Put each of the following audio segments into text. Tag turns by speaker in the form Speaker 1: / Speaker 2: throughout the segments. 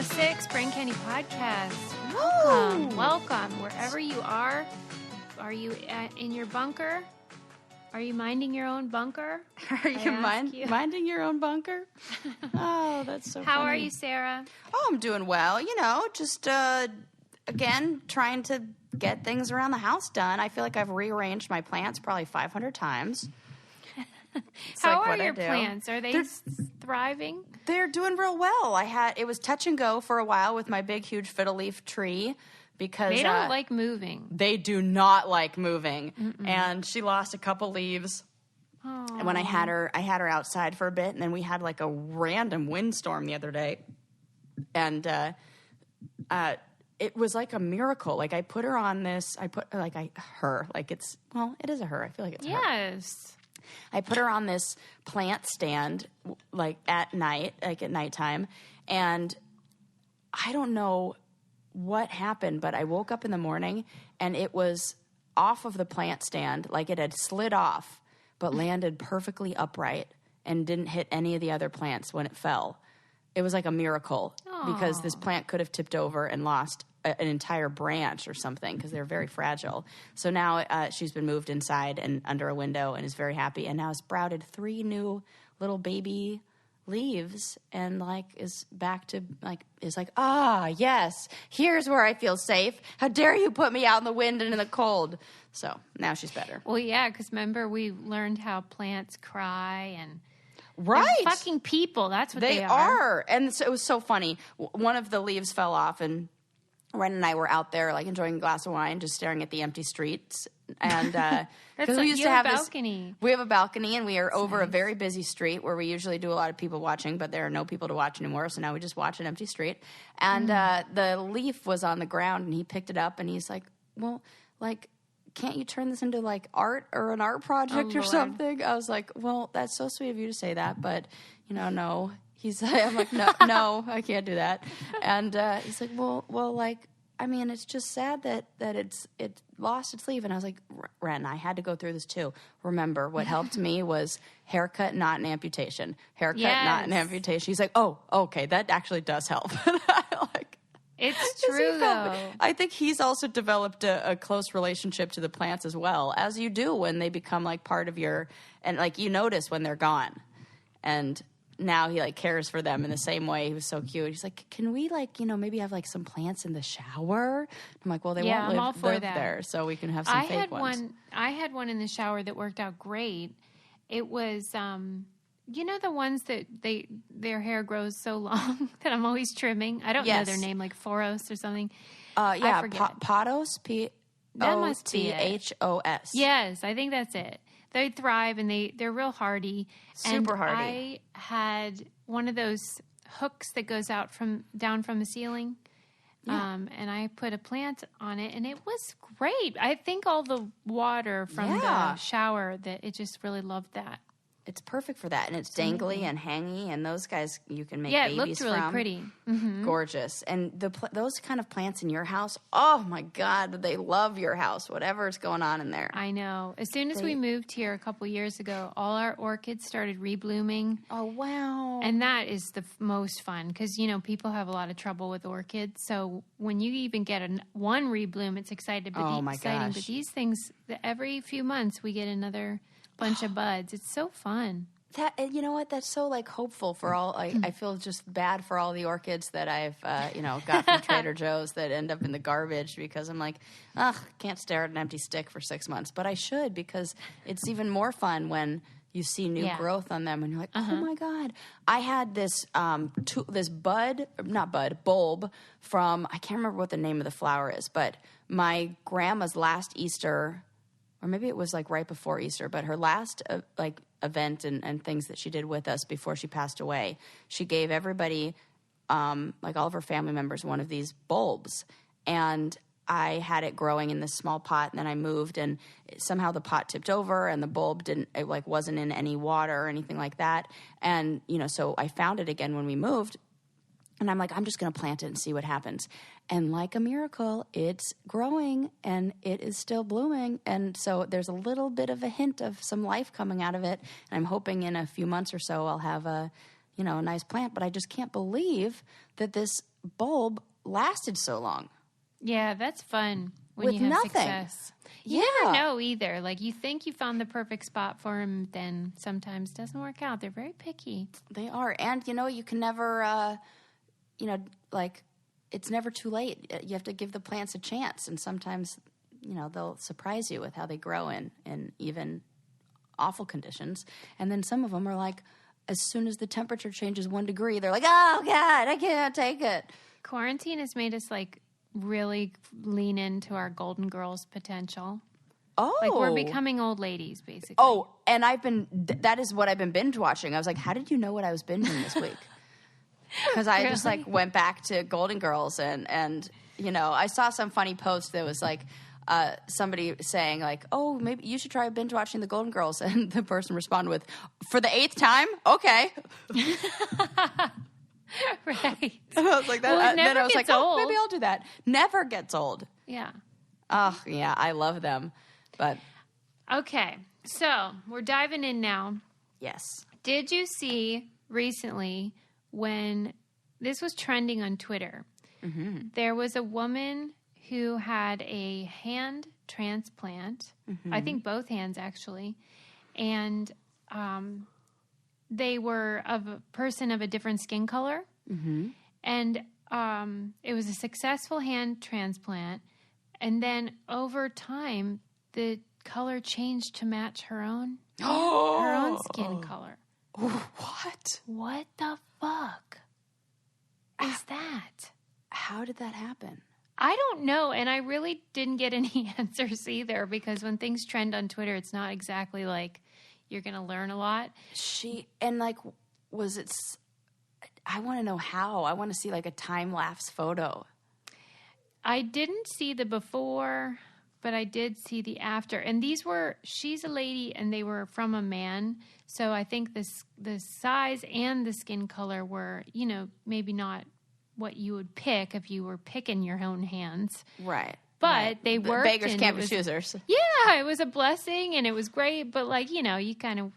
Speaker 1: EP406 Brain Candy Podcast. Welcome, welcome. Wherever you are you in your bunker? Are you minding your own bunker?
Speaker 2: Are you minding your own bunker? Oh, that's so
Speaker 1: How
Speaker 2: funny.
Speaker 1: are you, Sarah?
Speaker 2: Oh, I'm doing well. You know, just, again, trying to get things around the house done. I feel like I've rearranged my plants probably 500 times.
Speaker 1: How are your plants? Are they thriving?
Speaker 2: They're doing real well. It was touch and go for a while with my big, huge fiddle leaf tree because
Speaker 1: they don't like moving.
Speaker 2: They do not like moving.
Speaker 1: Mm-mm.
Speaker 2: And she lost a couple leaves.
Speaker 1: Aww.
Speaker 2: And when I had her outside for a bit, and then we had like a random windstorm the other day. And it was like a miracle. Like I put her on this. It is a her. I feel like it's her.
Speaker 1: Yes.
Speaker 2: I put her on this plant stand, like at nighttime, and I don't know what happened, but I woke up in the morning and it was off of the plant stand, like it had slid off, but landed perfectly upright and didn't hit any of the other plants when it fell. It was like a miracle.
Speaker 1: Aww.
Speaker 2: Because this plant could have tipped over and lost an entire branch or something because they're very fragile. So now she's been moved inside and under a window and is very happy and now sprouted 3 new little baby leaves and is yes, here's where I feel safe. How dare you put me out in the wind and in the cold? So now she's better.
Speaker 1: Well, yeah, because remember we learned how plants cry and...
Speaker 2: Right.
Speaker 1: They're fucking people. That's what they
Speaker 2: are. And so it was so funny. One of the leaves fell off, and Ren and I were out there, enjoying a glass of wine, just staring at the empty streets. And because we used to have
Speaker 1: balcony.
Speaker 2: We have a balcony, and we are over a very busy street where we usually do a lot of people watching, but there are no people to watch anymore. So now we just watch an empty street. And the leaf was on the ground, and he picked it up, and he's like, "Well, can't you turn this into art or an art project or something?" I was like, "Well, that's so sweet of you to say that, but no." I'm like, no, I can't do that. And he's like, well, it's just sad that it lost its leaf. And I was like, Ren, I had to go through this too. Remember, what helped me was haircut, not an amputation. Not an amputation. He's like, oh, okay, that actually does help.
Speaker 1: It's true, though.
Speaker 2: I think he's also developed a close relationship to the plants as well, as you do when they become part of your, and you notice when they're gone. And now he cares for them in the same way. He was so cute. He's like, can we maybe have some plants in the shower? I'm like, well, they won't live there, so we can have some fake ones.
Speaker 1: I had one in the shower that worked out great. It was, the ones that their hair grows so long that I'm always trimming. I don't know their name, like Foros or something.
Speaker 2: Yeah,
Speaker 1: I forget.
Speaker 2: Potos, P-O-T-H-O-S.
Speaker 1: Yes, I think that's it. They thrive and they're real hardy.
Speaker 2: Super hardy.
Speaker 1: I had one of those hooks that goes down from the ceiling.
Speaker 2: Yeah.
Speaker 1: And I put a plant on it and it was great. I think all the water from the shower that it just really loved that.
Speaker 2: It's perfect for that, and it's dangly and hangy, and those guys you can make
Speaker 1: it
Speaker 2: babies
Speaker 1: looked really
Speaker 2: from.
Speaker 1: pretty. Mm-hmm.
Speaker 2: Gorgeous. And those kind of plants in your house, oh my God, they love your house, whatever's going on in there.
Speaker 1: I know. As soon as we moved here a couple years ago, all our orchids started reblooming.
Speaker 2: Oh, wow.
Speaker 1: And that is the most fun, because, people have a lot of trouble with orchids. So when you even get one rebloom, it's exciting. But these things, every few months, we get another bunch of buds. It's so fun.
Speaker 2: That, you know what? That's so hopeful for all. I feel just bad for all the orchids that I've got from Trader Joe's that end up in the garbage because I'm like, can't stare at an empty stick for 6 months, but I should, because it's even more fun when you see new growth on them and you're like, oh my God. I had this bulb from, I can't remember what the name of the flower is, but my grandma's last Easter, or maybe it was right before Easter, but her last event and things that she did with us before she passed away, she gave everybody, all of her family members, one of these bulbs. And I had it growing in this small pot, and then I moved, and somehow the pot tipped over, and the bulb wasn't in any water or anything like that. And, so I found it again when we moved. And I'm like, I'm just going to plant it and see what happens. And like a miracle, it's growing and it is still blooming. And so there's a little bit of a hint of some life coming out of it. And I'm hoping in a few months or so I'll have a nice plant. But I just can't believe that this bulb lasted so long.
Speaker 1: Yeah, that's fun when
Speaker 2: with
Speaker 1: you have
Speaker 2: nothing.
Speaker 1: Success. You never know either. Like, you think you found the perfect spot for him, then sometimes it doesn't work out. They're very picky.
Speaker 2: They are. And, you can never, it's never too late. You have to give the plants a chance. And sometimes, they'll surprise you with how they grow in even awful conditions. And then some of them are like, as soon as the temperature changes 1 degree, they're like, oh, God, I can't take it.
Speaker 1: Quarantine has made us, really lean into our Golden Girls potential.
Speaker 2: Oh.
Speaker 1: We're becoming old ladies, basically.
Speaker 2: Oh, and that is what I've been binge watching. I was like, how did you know what I was binging this week? Because I just, went back to Golden Girls and, I saw some funny post that was somebody saying oh, maybe you should try binge watching the Golden Girls. And the person responded with, for the 8th time? Okay.
Speaker 1: Right.
Speaker 2: And I was like, that.
Speaker 1: Well,
Speaker 2: Then I was like,
Speaker 1: old.
Speaker 2: maybe I'll do that. Never gets old.
Speaker 1: Yeah.
Speaker 2: Oh, yeah, I love them. But
Speaker 1: okay, so we're diving in now.
Speaker 2: Yes.
Speaker 1: Did you see recently when this was trending on Twitter? Mm-hmm. There was a woman who had a hand transplant. Mm-hmm. I think both hands, actually. And they were of a person of a different skin color. Mm-hmm. And it was a successful hand transplant. And then over time, the color changed to match her own skin color.
Speaker 2: What?
Speaker 1: What the fuck is that?
Speaker 2: How did that happen?
Speaker 1: I don't know, and I really didn't get any answers either, because when things trend on Twitter, it's not exactly like you're going to learn a lot.
Speaker 2: Was it... I want to know how. I want to see a time-lapse photo.
Speaker 1: I didn't see the before, but I did see the after. And she's a lady and they were from a man. So I think the size and the skin color were, maybe not what you would pick if you were picking your own hands.
Speaker 2: Right.
Speaker 1: But they worked.
Speaker 2: Beggars can't be choosers.
Speaker 1: Yeah, it was a blessing and it was great. But you kind of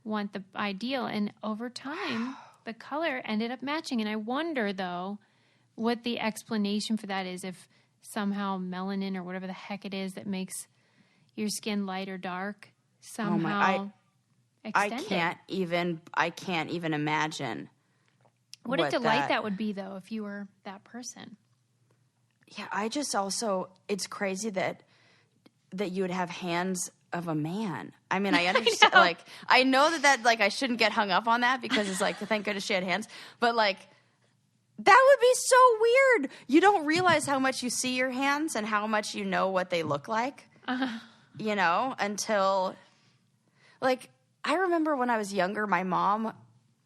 Speaker 1: want the ideal. And over time, the color ended up matching. And I wonder, though, what the explanation for that is, if somehow melanin or whatever the heck it is that makes your skin light or dark somehow extended.
Speaker 2: I can't even imagine.
Speaker 1: What a delight that would be, though, if you were that person.
Speaker 2: Yeah, I just also, it's crazy that you would have hands of a man. I mean, I understand, I know that I shouldn't get hung up on that, because it's thank goodness she had hands, but that would be so weird. You don't realize how much you see your hands and how much you know what they look like, until, I remember when I was younger, my mom,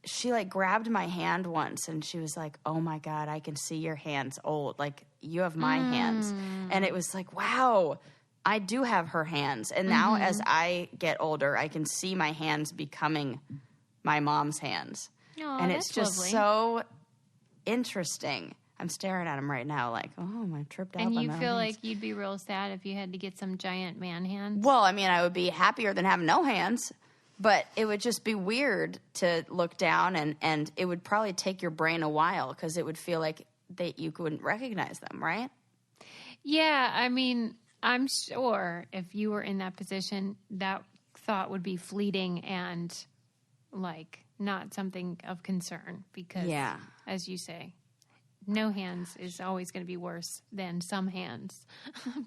Speaker 2: she grabbed my hand once and she was like, oh my God, I can see your hands old. You have my hands. And it was wow, I do have her hands. And now as I get older, I can see my hands becoming my mom's hands.
Speaker 1: Oh,
Speaker 2: and it's just
Speaker 1: lovely.
Speaker 2: So interesting. I'm staring at him right now oh, I tripped out.
Speaker 1: And
Speaker 2: by
Speaker 1: you
Speaker 2: my
Speaker 1: feel
Speaker 2: hands.
Speaker 1: like you'd be real sad if you had to get some giant man hands?
Speaker 2: Well, I mean, I would be happier than having no hands. But it would just be weird to look down, and it would probably take your brain a while, because it would feel like that you couldn't recognize them, right?
Speaker 1: Yeah, I mean, I'm sure if you were in that position, that thought would be fleeting and not something of concern, because, as you say, no hands is always going to be worse than some hands.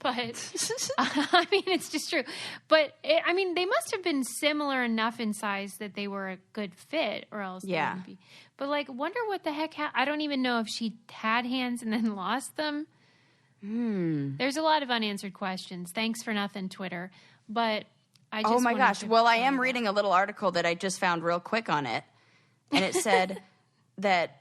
Speaker 1: But, I mean, it's just true. But, they must have been similar enough in size that they were a good fit, or else they wouldn't be. But, wonder what the heck I don't even know if she had hands and then lost them. There's a lot of unanswered questions. Thanks for nothing, Twitter. But I just...
Speaker 2: Oh, my gosh. Well, I am reading a little article that I just found real quick on it. And it said that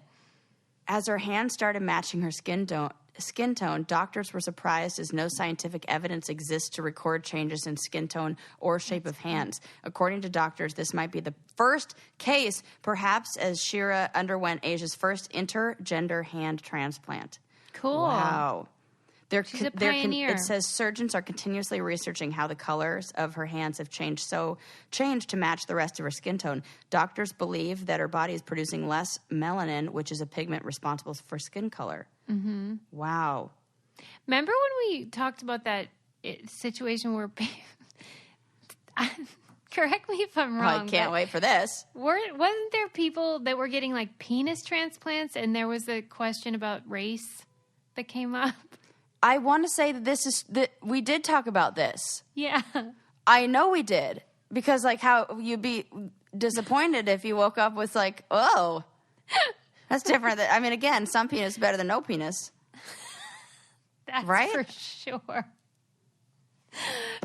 Speaker 2: as her hands started matching her skin tone, doctors were surprised as no scientific evidence exists to record changes in skin tone or shape of hands. According to doctors, this might be the first case, perhaps, as Shira underwent Asia's first intergender hand transplant.
Speaker 1: Cool.
Speaker 2: Wow.
Speaker 1: She's a pioneer.
Speaker 2: It says surgeons are continuously researching how the colors of her hands have changed to match the rest of her skin tone. Doctors believe that her body is producing less melanin, which is a pigment responsible for skin color. Mm-hmm. Wow.
Speaker 1: Remember when we talked about that situation where... Correct me if I'm wrong.
Speaker 2: I can't wait for this.
Speaker 1: Wasn't there people that were getting like penis transplants, and there was a question about race that came up?
Speaker 2: I want to say that we did talk about this.
Speaker 1: Yeah.
Speaker 2: I know we did. Because like how you'd be disappointed if you woke up with like, oh, that's different. I mean, again, some penis is better than no penis.
Speaker 1: That's
Speaker 2: right?
Speaker 1: For sure.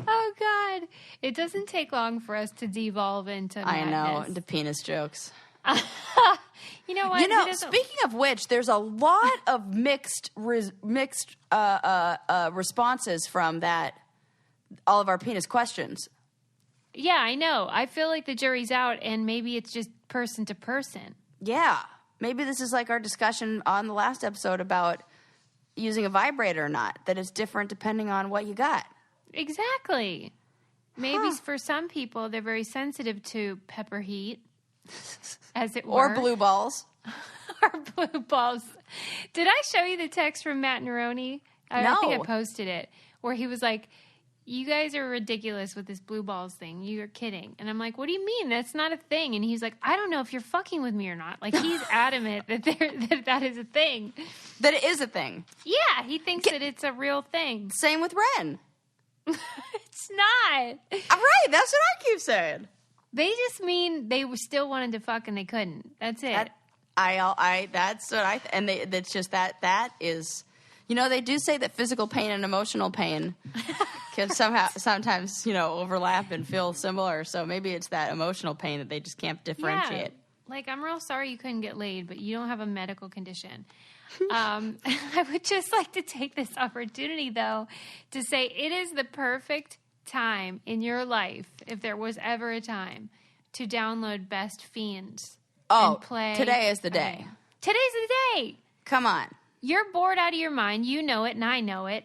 Speaker 1: Oh, God. It doesn't take long for us to devolve into madness.
Speaker 2: I know, into penis jokes.
Speaker 1: You know what?
Speaker 2: Speaking of which, there's a lot of mixed responses from all of our penis questions.
Speaker 1: Yeah, I know. I feel like the jury's out, and maybe it's just person to person.
Speaker 2: Yeah. Maybe this is like our discussion on the last episode about using a vibrator or not, that it's different depending on what you got.
Speaker 1: Exactly. Maybe for some people, they're very sensitive to pepper heat, as it were.
Speaker 2: Or blue balls.
Speaker 1: Or blue balls. Did I show you the text from Matt Neroni?
Speaker 2: No.
Speaker 1: I think I posted it, where he was like, you guys are ridiculous with this blue balls thing. You're kidding. And I'm like, what do you mean? That's not a thing. And he's like, I don't know if you're fucking with me or not. Like, he's adamant that is a thing.
Speaker 2: That it is a thing.
Speaker 1: Yeah, he thinks that it's a real thing.
Speaker 2: Same with Ren.
Speaker 1: It's not.
Speaker 2: Right, that's what I keep saying.
Speaker 1: They just mean they still wanted to fuck and they couldn't. That's it.
Speaker 2: That's what that's just that is, they do say that physical pain and emotional pain can sometimes, overlap and feel similar. So maybe it's that emotional pain that they just can't differentiate.
Speaker 1: Yeah. Like, I'm real sorry you couldn't get laid, but you don't have a medical condition. I would just like to take this opportunity, though, to say it is the perfect time in your life, if there was ever a time, to download Best Fiends.
Speaker 2: Oh,
Speaker 1: and play.
Speaker 2: Today is the day.
Speaker 1: Today's the day.
Speaker 2: Come on.
Speaker 1: You're bored out of your mind. You know it, and I know it.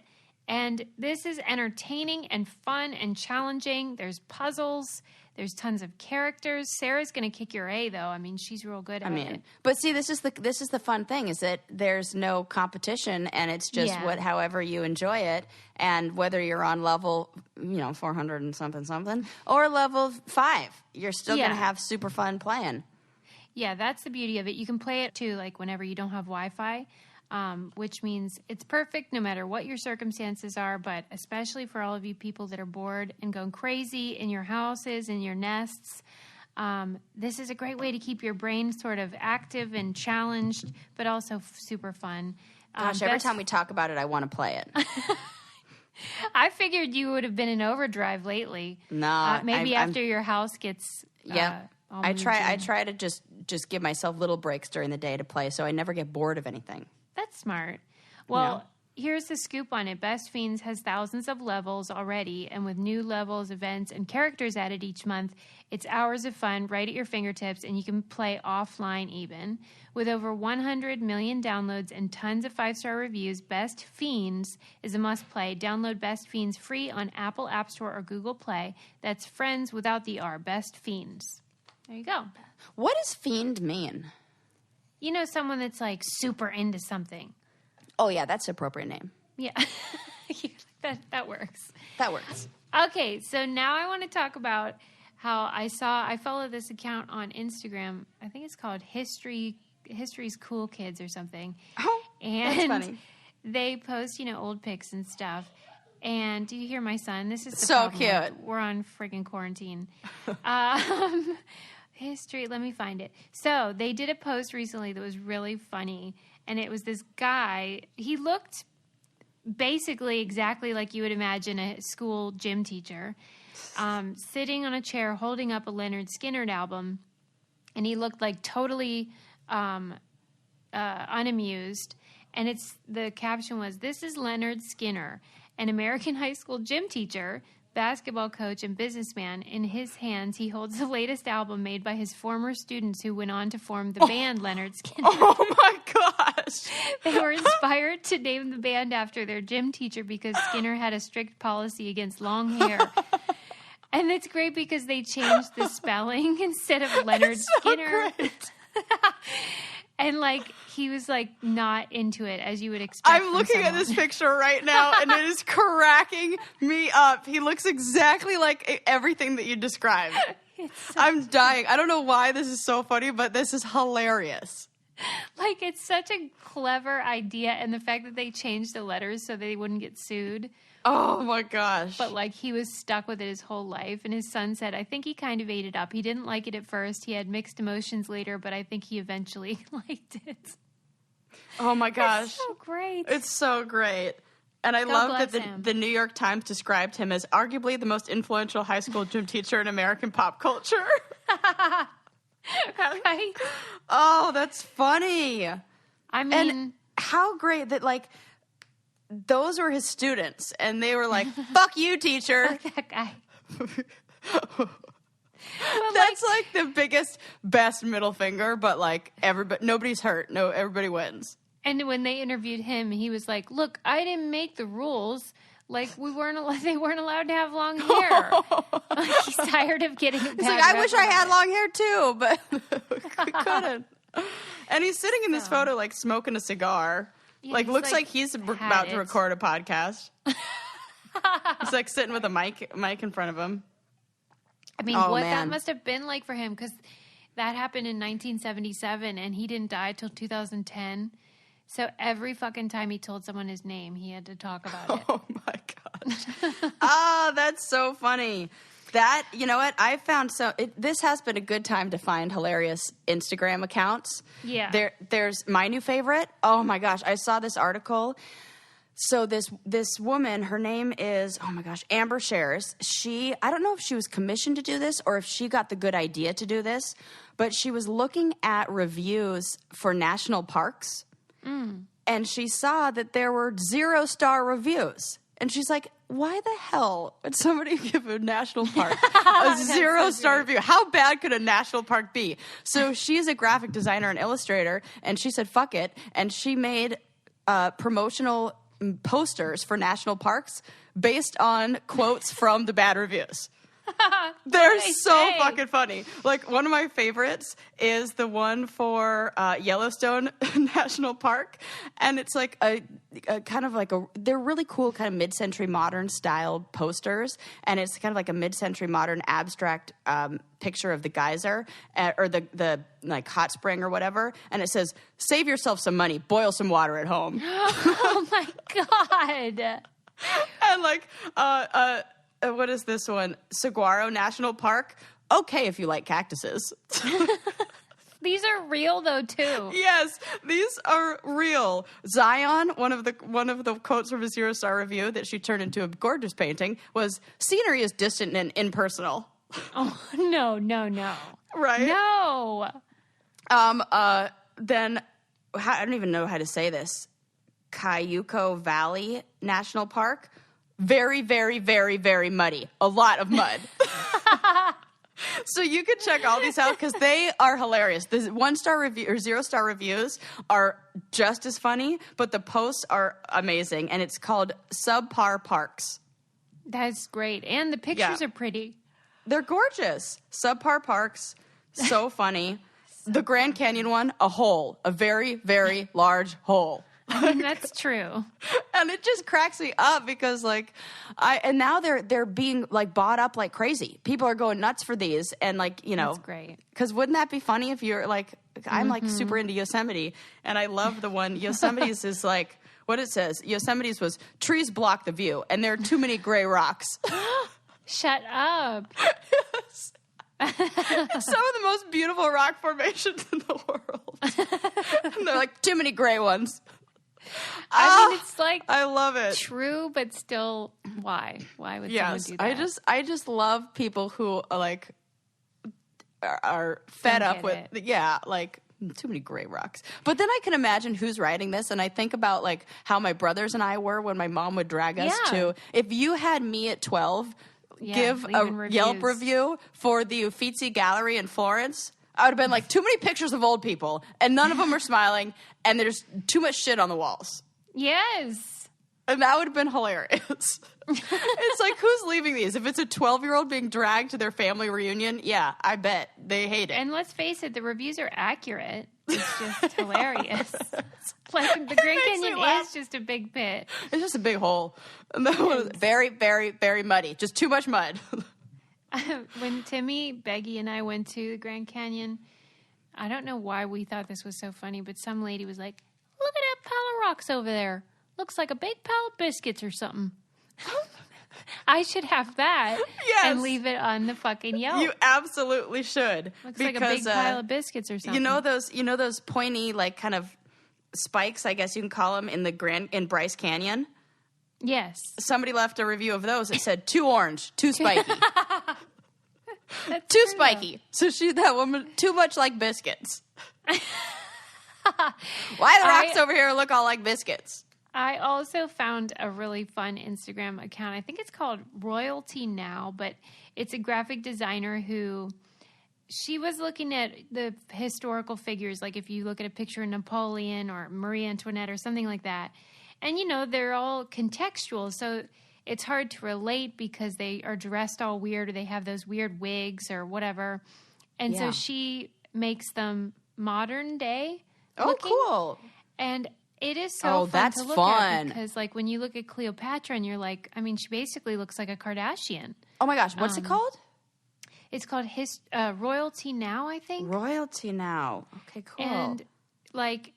Speaker 1: And this is entertaining and fun and challenging. There's puzzles. There's tons of characters. Sarah's going to kick your A, though. I mean, she's real good at it.
Speaker 2: But see, this is the fun thing, is that there's no competition, and it's just however you enjoy it. And whether you're on level, 400 and something, or level 5, you're still going to have super fun playing.
Speaker 1: Yeah, that's the beauty of it. You can play it, too, like whenever you don't have Wi-Fi. Which means it's perfect no matter what your circumstances are, but especially for all of you people that are bored and going crazy in your houses, in your nests. This is a great way to keep your brain sort of active and challenged, but also super fun.
Speaker 2: Gosh, every time we talk about it, I want to play it.
Speaker 1: I figured you would have been in overdrive lately.
Speaker 2: No,
Speaker 1: maybe after your house gets.
Speaker 2: I try to just give myself little breaks during the day to play, so I never get bored of anything.
Speaker 1: That's smart. Well, here's the scoop on it. Best Fiends has thousands of levels already, and with new levels, events, and characters added each month, it's hours of fun right at your fingertips, and you can play offline even. With over 100 million downloads and tons of 5-star reviews, Best Fiends is a must-play. Download Best Fiends free on Apple App Store or Google Play. That's friends without the R. Best Fiends. There you go.
Speaker 2: What does fiend mean?
Speaker 1: Someone that's like super into something.
Speaker 2: Oh, yeah, that's an appropriate name.
Speaker 1: Yeah. That works.
Speaker 2: That works.
Speaker 1: Okay, so now I want to talk about how I follow this account on Instagram. I think it's called History's Cool Kids or something.
Speaker 2: Oh,
Speaker 1: and
Speaker 2: that's funny.
Speaker 1: They post, old pics and stuff. And do you hear my son? This is the
Speaker 2: so
Speaker 1: problem.
Speaker 2: Cute.
Speaker 1: We're on friggin' quarantine. History, let me find it. So they did a post recently that was really funny, and it was this guy. He looked basically exactly like you would imagine a school gym teacher, sitting on a chair holding up a Leonard Skinner album, and he looked like totally unamused. And the caption was, "This is Leonard Skinner, an American high school gym teacher, basketball coach, and businessman. In his hands, he holds the latest album made by his former students who went on to form the band Leonard Skinner."
Speaker 2: Oh, my gosh.
Speaker 1: They were inspired conspired to name the band after their gym teacher because Skinner had a strict policy against long hair. And it's great because they changed the spelling instead of Leonard Skinner. And, like, he was, like, not into it, as you would expect.
Speaker 2: I'm looking at this picture right now, and it is cracking me up. He looks exactly like everything that you described. I'm dying. I don't know why this is so funny, but this is hilarious.
Speaker 1: Like, it's such a clever idea, and the fact that they changed the letters so they wouldn't get sued.
Speaker 2: Oh, my gosh.
Speaker 1: But, like, he was stuck with it his whole life. And his son said, I think he kind of ate it up. He didn't like it at first. He had mixed emotions later, but I think he eventually liked it.
Speaker 2: Oh, my gosh.
Speaker 1: It's so great.
Speaker 2: It's so great. And I love that the New York Times described him as arguably the most influential high school gym teacher in American pop culture.
Speaker 1: Right?
Speaker 2: Oh, that's funny.
Speaker 1: I mean...
Speaker 2: And how great that, like... Those were his students, and they were like, fuck you, teacher.
Speaker 1: Fuck that guy.
Speaker 2: That's like the biggest, best middle finger, but like nobody's hurt. No, everybody wins.
Speaker 1: And when they interviewed him, he was like, look, I didn't make the rules. Like, they weren't allowed to have long hair. Like, he's tired of getting it.
Speaker 2: He's like, I wish I had long hair too, but couldn't. And he's sitting in this photo, like, smoking a cigar. Yeah, like, looks like he's about to record a podcast. He's, like, sitting with a mic in front of him.
Speaker 1: I mean, what that must have been like for him, because that happened in 1977, and he didn't die till 2010. So every fucking time he told someone his name, he had to talk about it.
Speaker 2: Oh, my gosh. Oh, that's so funny. That, you know what, I found this has been a good time to find hilarious Instagram accounts.
Speaker 1: Yeah.
Speaker 2: There's my new favorite. Oh my gosh, I saw this article. So this woman, her name is, oh my gosh, Amber Shares. I don't know if she was commissioned to do this or if she got the good idea to do this, but she was looking at reviews for national parks. And she saw that there were 0-star reviews. And she's like, why the hell would somebody give a national park a 0-star review? How bad could a national park be? So she's a graphic designer and illustrator, and she said, fuck it. And she made promotional posters for national parks based on quotes from the bad reviews. They're so fucking funny. Like, one of my favorites is the one for Yellowstone National Park. And it's like a kind of like they're really cool kind of mid-century modern style posters. And it's kind of like a mid-century modern abstract picture of the geyser or the like hot spring or whatever. And it says, save yourself some money, boil some water at home.
Speaker 1: Oh my God.
Speaker 2: And like, what is this one? Saguaro National Park. Okay, if you like cactuses.
Speaker 1: These are real though too.
Speaker 2: Yes, these are real. Zion, one of the quotes from a 0-star review that she turned into a gorgeous painting was, "Scenery is distant and impersonal."
Speaker 1: Oh no.
Speaker 2: Right?
Speaker 1: No.
Speaker 2: Then I don't even know how to say this. Cayuco Valley National Park. Very, very, very, very muddy. A lot of mud. So you can check all these out because they are hilarious. The 1-star review or 0-star reviews are just as funny, but the posts are amazing. And it's called Subpar Parks.
Speaker 1: That's great. And the pictures are pretty.
Speaker 2: They're gorgeous. Subpar Parks. So funny. The Grand Canyon one, a hole. A very, very large hole.
Speaker 1: I mean, that's true.
Speaker 2: And it just cracks me up because and now they're being like bought up like crazy. People are going nuts for these and like, you know.
Speaker 1: That's great.
Speaker 2: Because wouldn't that be funny if you're like, I'm like super into Yosemite and I love the one, Yosemite's is like, what it says, Yosemite's was trees block the view and there are too many gray rocks.
Speaker 1: Shut up.
Speaker 2: Yes. Some of the most beautiful rock formations in the world. And they're like, too many gray ones.
Speaker 1: I mean, it's like
Speaker 2: I love it.
Speaker 1: True, but still, why? Why would someone do that?
Speaker 2: I just love people who are fed up with like too many gray rocks. But then I can imagine who's writing this, and I think about like how my brothers and I were when my mom would drag us to. If you had me at 12, give a Yelp review for the Uffizi Gallery in Florence. I would have been like, too many pictures of old people, and none of them are smiling, and there's too much shit on the walls.
Speaker 1: Yes.
Speaker 2: And that would have been hilarious. It's like, who's leaving these? If it's a 12-year-old being dragged to their family reunion, yeah, I bet they hate it.
Speaker 1: And let's face it, the reviews are accurate. It's just hilarious. Like, the Grand Canyon is just a big pit.
Speaker 2: It's just a big hole. And that was very, very, very muddy. Just too much mud.
Speaker 1: When Timmy, Biggie, and I went to the Grand Canyon, I don't know why we thought this was so funny, but some lady was like, look at that pile of rocks over there. Looks like a big pile of biscuits or something. I should have that and leave it on the fucking Yelp.
Speaker 2: You absolutely should.
Speaker 1: Looks like a big pile of biscuits or something.
Speaker 2: You know those pointy, like, kind of spikes, I guess you can call them, in Bryce Canyon?
Speaker 1: Yes.
Speaker 2: Somebody left a review of those. It said, too orange, too spiky. Too spiky. So that woman, too much like biscuits. Why the rocks over here look all like biscuits?
Speaker 1: I also found a really fun Instagram account. I think it's called Royalty Now, but it's a graphic designer who, she was looking at the historical figures, like if you look at a picture of Napoleon or Marie Antoinette or something like that. And, they're all contextual, so it's hard to relate because they are dressed all weird or they have those weird wigs or whatever. And so she makes them modern day looking.
Speaker 2: Cool.
Speaker 1: And it is so fun to look at because, like, when you look at Cleopatra and you're like, I mean, she basically looks like a Kardashian.
Speaker 2: Oh, my gosh. What's it called?
Speaker 1: It's called Royalty Now, I think.
Speaker 2: Royalty Now. Okay, cool.
Speaker 1: And, like,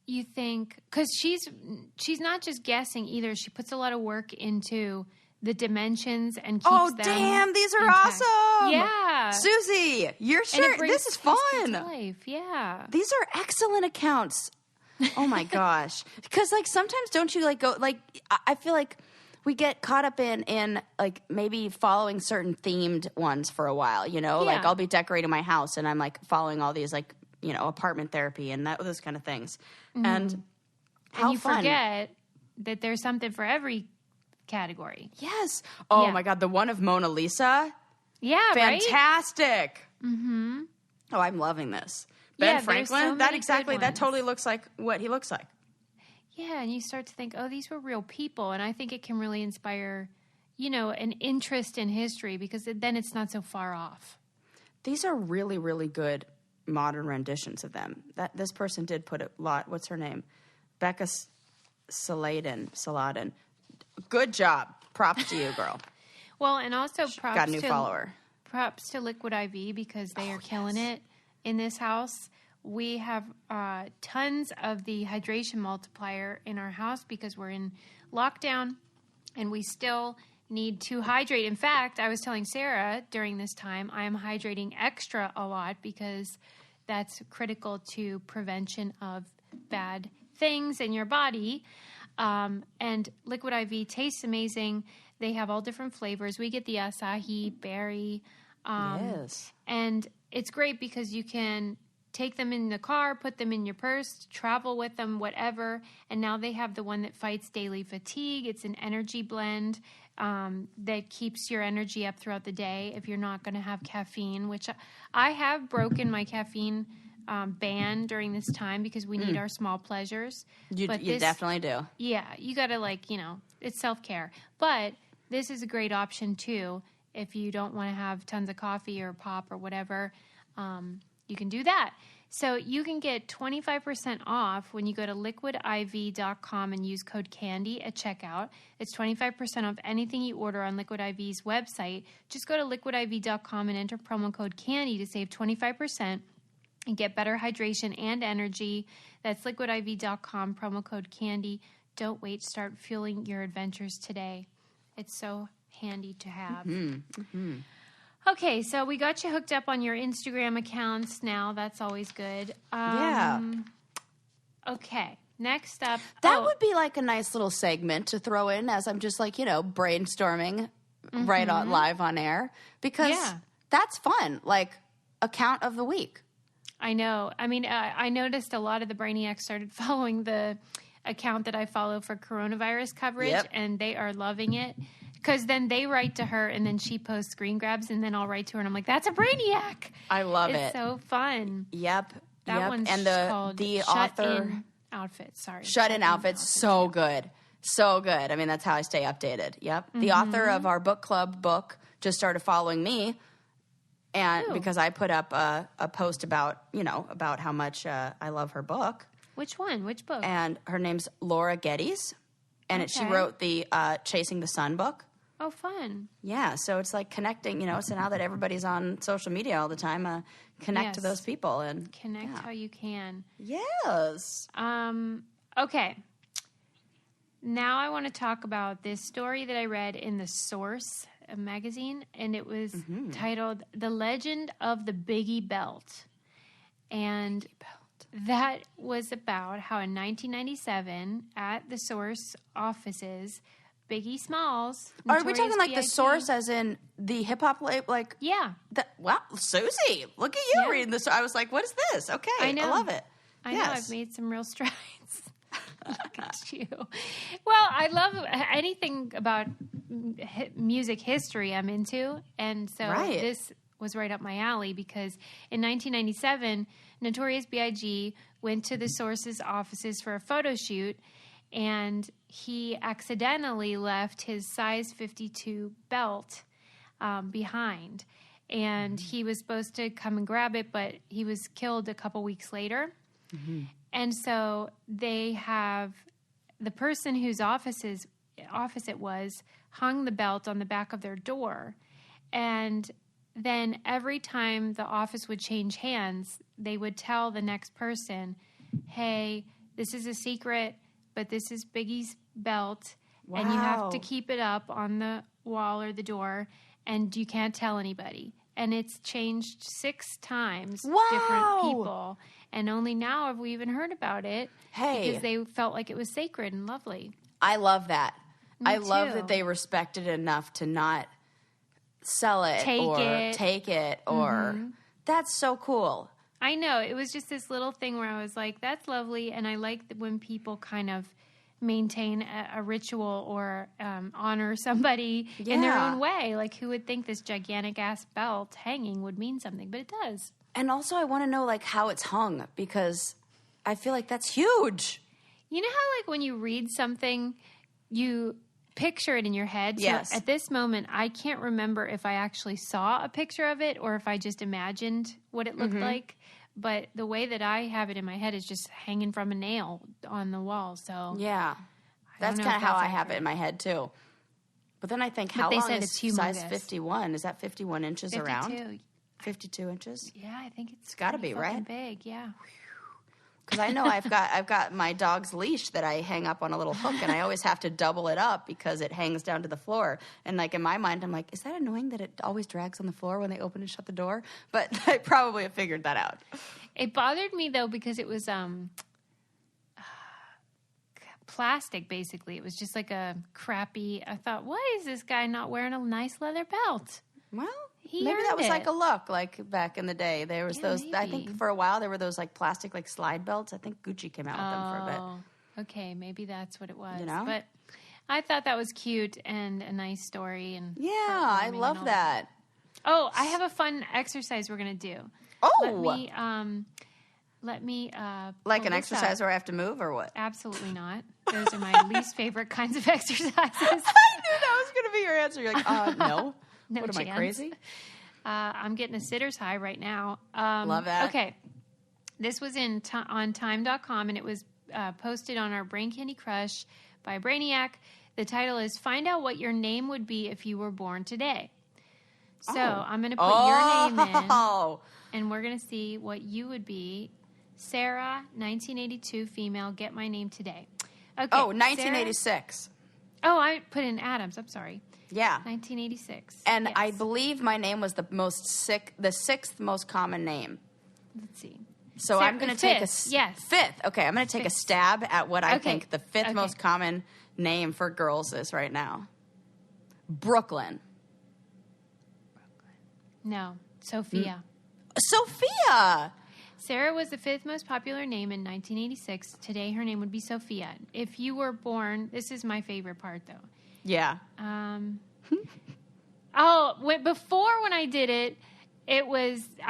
Speaker 1: you think, because she's not just guessing either. She puts a lot of work into the dimensions and keeps them.
Speaker 2: Oh, damn. These are awesome.
Speaker 1: Yeah.
Speaker 2: Susie, you're sure. This is fun.
Speaker 1: Life. Yeah.
Speaker 2: These are excellent accounts. Oh my gosh. Because, like, sometimes don't you, like, go, like, I feel like we get caught up in like, maybe following certain themed ones for a while, like I'll be decorating my house and I'm, like, following all these, like, apartment therapy and those kind of things. Mm-hmm. And how
Speaker 1: you
Speaker 2: fun.
Speaker 1: Forget that there's something for every category.
Speaker 2: Yes. Oh my God. The one of Mona Lisa.
Speaker 1: Yeah.
Speaker 2: Fantastic.
Speaker 1: Right? Mm-hmm.
Speaker 2: Oh, I'm loving this. Ben Franklin, that totally looks like what he looks like.
Speaker 1: Yeah, and you start to think, these were real people, and I think it can really inspire, an interest in history because then it's not so far off.
Speaker 2: These are really, really good modern renditions of them. This person did put a lot. What's her name? Becca Saladin. Good job. Props to you, girl.
Speaker 1: Well, and also
Speaker 2: got a new follower.
Speaker 1: Props to Liquid IV because they are killing it. In this house, we have tons of the hydration multiplier in our house because we're in lockdown and we still need to hydrate. In fact, I was telling Sarah during this time, I am hydrating extra a lot because that's critical to prevention of bad things in your body. And Liquid IV tastes amazing. They have all different flavors. We get the acai berry.
Speaker 2: Yes.
Speaker 1: And it's great because you can take them in the car, put them in your purse, travel with them, whatever. And now they have the one that fights daily fatigue. It's an energy blend that keeps your energy up throughout the day if you're not going to have caffeine, which I have broken my caffeine ban during this time because we need our small pleasures.
Speaker 2: You definitely do.
Speaker 1: Yeah, you got to it's self-care. But this is a great option too. If you don't want to have tons of coffee or pop or whatever, you can do that. So you can get 25% off when you go to liquidiv.com and use code CANDY at checkout. It's 25% off anything you order on Liquid IV's website. Just go to liquidiv.com and enter promo code CANDY to save 25% and get better hydration and energy. That's liquidiv.com, promo code CANDY. Don't wait. Start fueling your adventures today. It's so handy to have. Mm-hmm. Mm-hmm. Okay, so we got you hooked up on your Instagram accounts now. That's always good.
Speaker 2: Yeah.
Speaker 1: Okay, next up.
Speaker 2: That would be like a nice little segment to throw in as I'm just like, brainstorming right on live on air. Because that's fun. Like, account of the week.
Speaker 1: I know. I mean, I noticed a lot of the Brainiacs started following the account that I follow for coronavirus coverage, and they are loving it. Because then they write to her, and then she posts screen grabs, and then I'll write to her, and I'm like, that's a Brainiac.
Speaker 2: I love it.
Speaker 1: It's so fun.
Speaker 2: Yep.
Speaker 1: That one's
Speaker 2: and
Speaker 1: called
Speaker 2: the
Speaker 1: Shut
Speaker 2: author.
Speaker 1: In outfits. Sorry.
Speaker 2: Shut-in outfits. So good. So good. I mean, that's how I stay updated. Yep. The author of our book club book just started following me. And because I put up a post about how much I love her book.
Speaker 1: Which one? Which book?
Speaker 2: And her name's Laura Geddes. And she wrote the Chasing the Sun book.
Speaker 1: Oh, fun.
Speaker 2: Yeah, so it's like connecting, so now that everybody's on social media all the time, connect to those people. And
Speaker 1: connect how you can.
Speaker 2: Yes.
Speaker 1: Okay. Now I want to talk about this story that I read in The Source magazine, and it was titled The Legend of the Biggie Belt. And that was about how in 1997 at The Source offices, Biggie Smalls.
Speaker 2: Are we talking like The Source as in the hip hop label? Like,
Speaker 1: yeah.
Speaker 2: Wow, Susie, look at you reading this. I was like, what is this? Okay, I love it.
Speaker 1: I know, I've made some real strides. Look at you. Well, I love anything about music history I'm into. And so this was right up my alley because in 1997, Notorious BIG went to The Source's offices for a photo shoot, and he accidentally left his size 52 belt behind. And he was supposed to come and grab it, but he was killed a couple weeks later. Mm-hmm. And so they have the person whose office it was hung the belt on the back of their door. And then every time the office would change hands, they would tell the next person, hey, this is a secret, but this is Biggie's belt. Wow. And you have to keep it up on the wall or the door, and you can't tell anybody. And it's changed 6 times, different people. And only now have we even heard about it because they felt like it was sacred and lovely.
Speaker 2: I love that. I love that they respected it enough to not sell it take it or that's so cool.
Speaker 1: I know. It was just this little thing where I was like, that's lovely. And I like when people kind of maintain a ritual or honor somebody in their own way. Like, who would think this gigantic ass belt hanging would mean something? But it does.
Speaker 2: And also I want to know, like, how it's hung, because I feel like that's huge.
Speaker 1: You know how, like, when you read something, you picture it in your head?
Speaker 2: Yes.
Speaker 1: So at this moment, I can't remember if I actually saw a picture of it or if I just imagined what it looked like. But the way that I have it in my head is just hanging from a nail on the wall. So
Speaker 2: yeah, that's kind of how I have it in my head, too. But then I think, how long is size 51? Is that 51 inches
Speaker 1: 52.
Speaker 2: Around? 52 inches?
Speaker 1: Yeah, I think it's
Speaker 2: got to be, right?
Speaker 1: Big, yeah.
Speaker 2: Because I know I've got my dog's leash that I hang up on a little hook, and I always have to double it up because it hangs down to the floor. And, like, in my mind, I'm like, is that annoying that it always drags on the floor when they open and shut the door? But I probably have figured that out.
Speaker 1: It bothered me, though, because it was plastic, basically. It was just like a crappy... I thought, why is this guy not wearing a nice leather belt?
Speaker 2: Well... Maybe that was like a look, like back in the day. There was those, maybe. I think for a while there were those like plastic like slide belts. I think Gucci came out with them for a bit.
Speaker 1: Okay, maybe that's what it was.
Speaker 2: You know?
Speaker 1: But I thought that was cute and a nice story. And
Speaker 2: yeah, I love that.
Speaker 1: Oh, I have a fun exercise we're going to do.
Speaker 2: Oh!
Speaker 1: Let me
Speaker 2: like an exercise where I have to move or what?
Speaker 1: Absolutely not. Those are my least favorite kinds of exercises. I
Speaker 2: knew that was going to be your answer. You're like, no.
Speaker 1: No
Speaker 2: what,
Speaker 1: chance.
Speaker 2: Am I crazy?
Speaker 1: I'm getting a sitter's high right now.
Speaker 2: Love that.
Speaker 1: Okay. This was on time.com, and it was posted on our Brain Candy Crush by Brainiac. The title is, Find Out What Your Name Would Be If You Were Born Today. So I'm going to put your name in, and we're going to see what you would be. Sarah, 1982, female, get my name today. Okay.
Speaker 2: Oh, 1986.
Speaker 1: Sarah, I put in Adams. I'm sorry.
Speaker 2: Yeah.
Speaker 1: 1986.
Speaker 2: And I believe my name was the sixth most common name.
Speaker 1: Let's see.
Speaker 2: So I'm going to take fifth. Okay, I'm going to take a stab at what I think the fifth most common name for girls is right now. Brooklyn.
Speaker 1: No, Sophia.
Speaker 2: Sophia!
Speaker 1: Sarah was the 5th most popular name in 1986. Today, her name would be Sophia. If you were born, this is my favorite part, though.
Speaker 2: Yeah.
Speaker 1: Before when I did it, I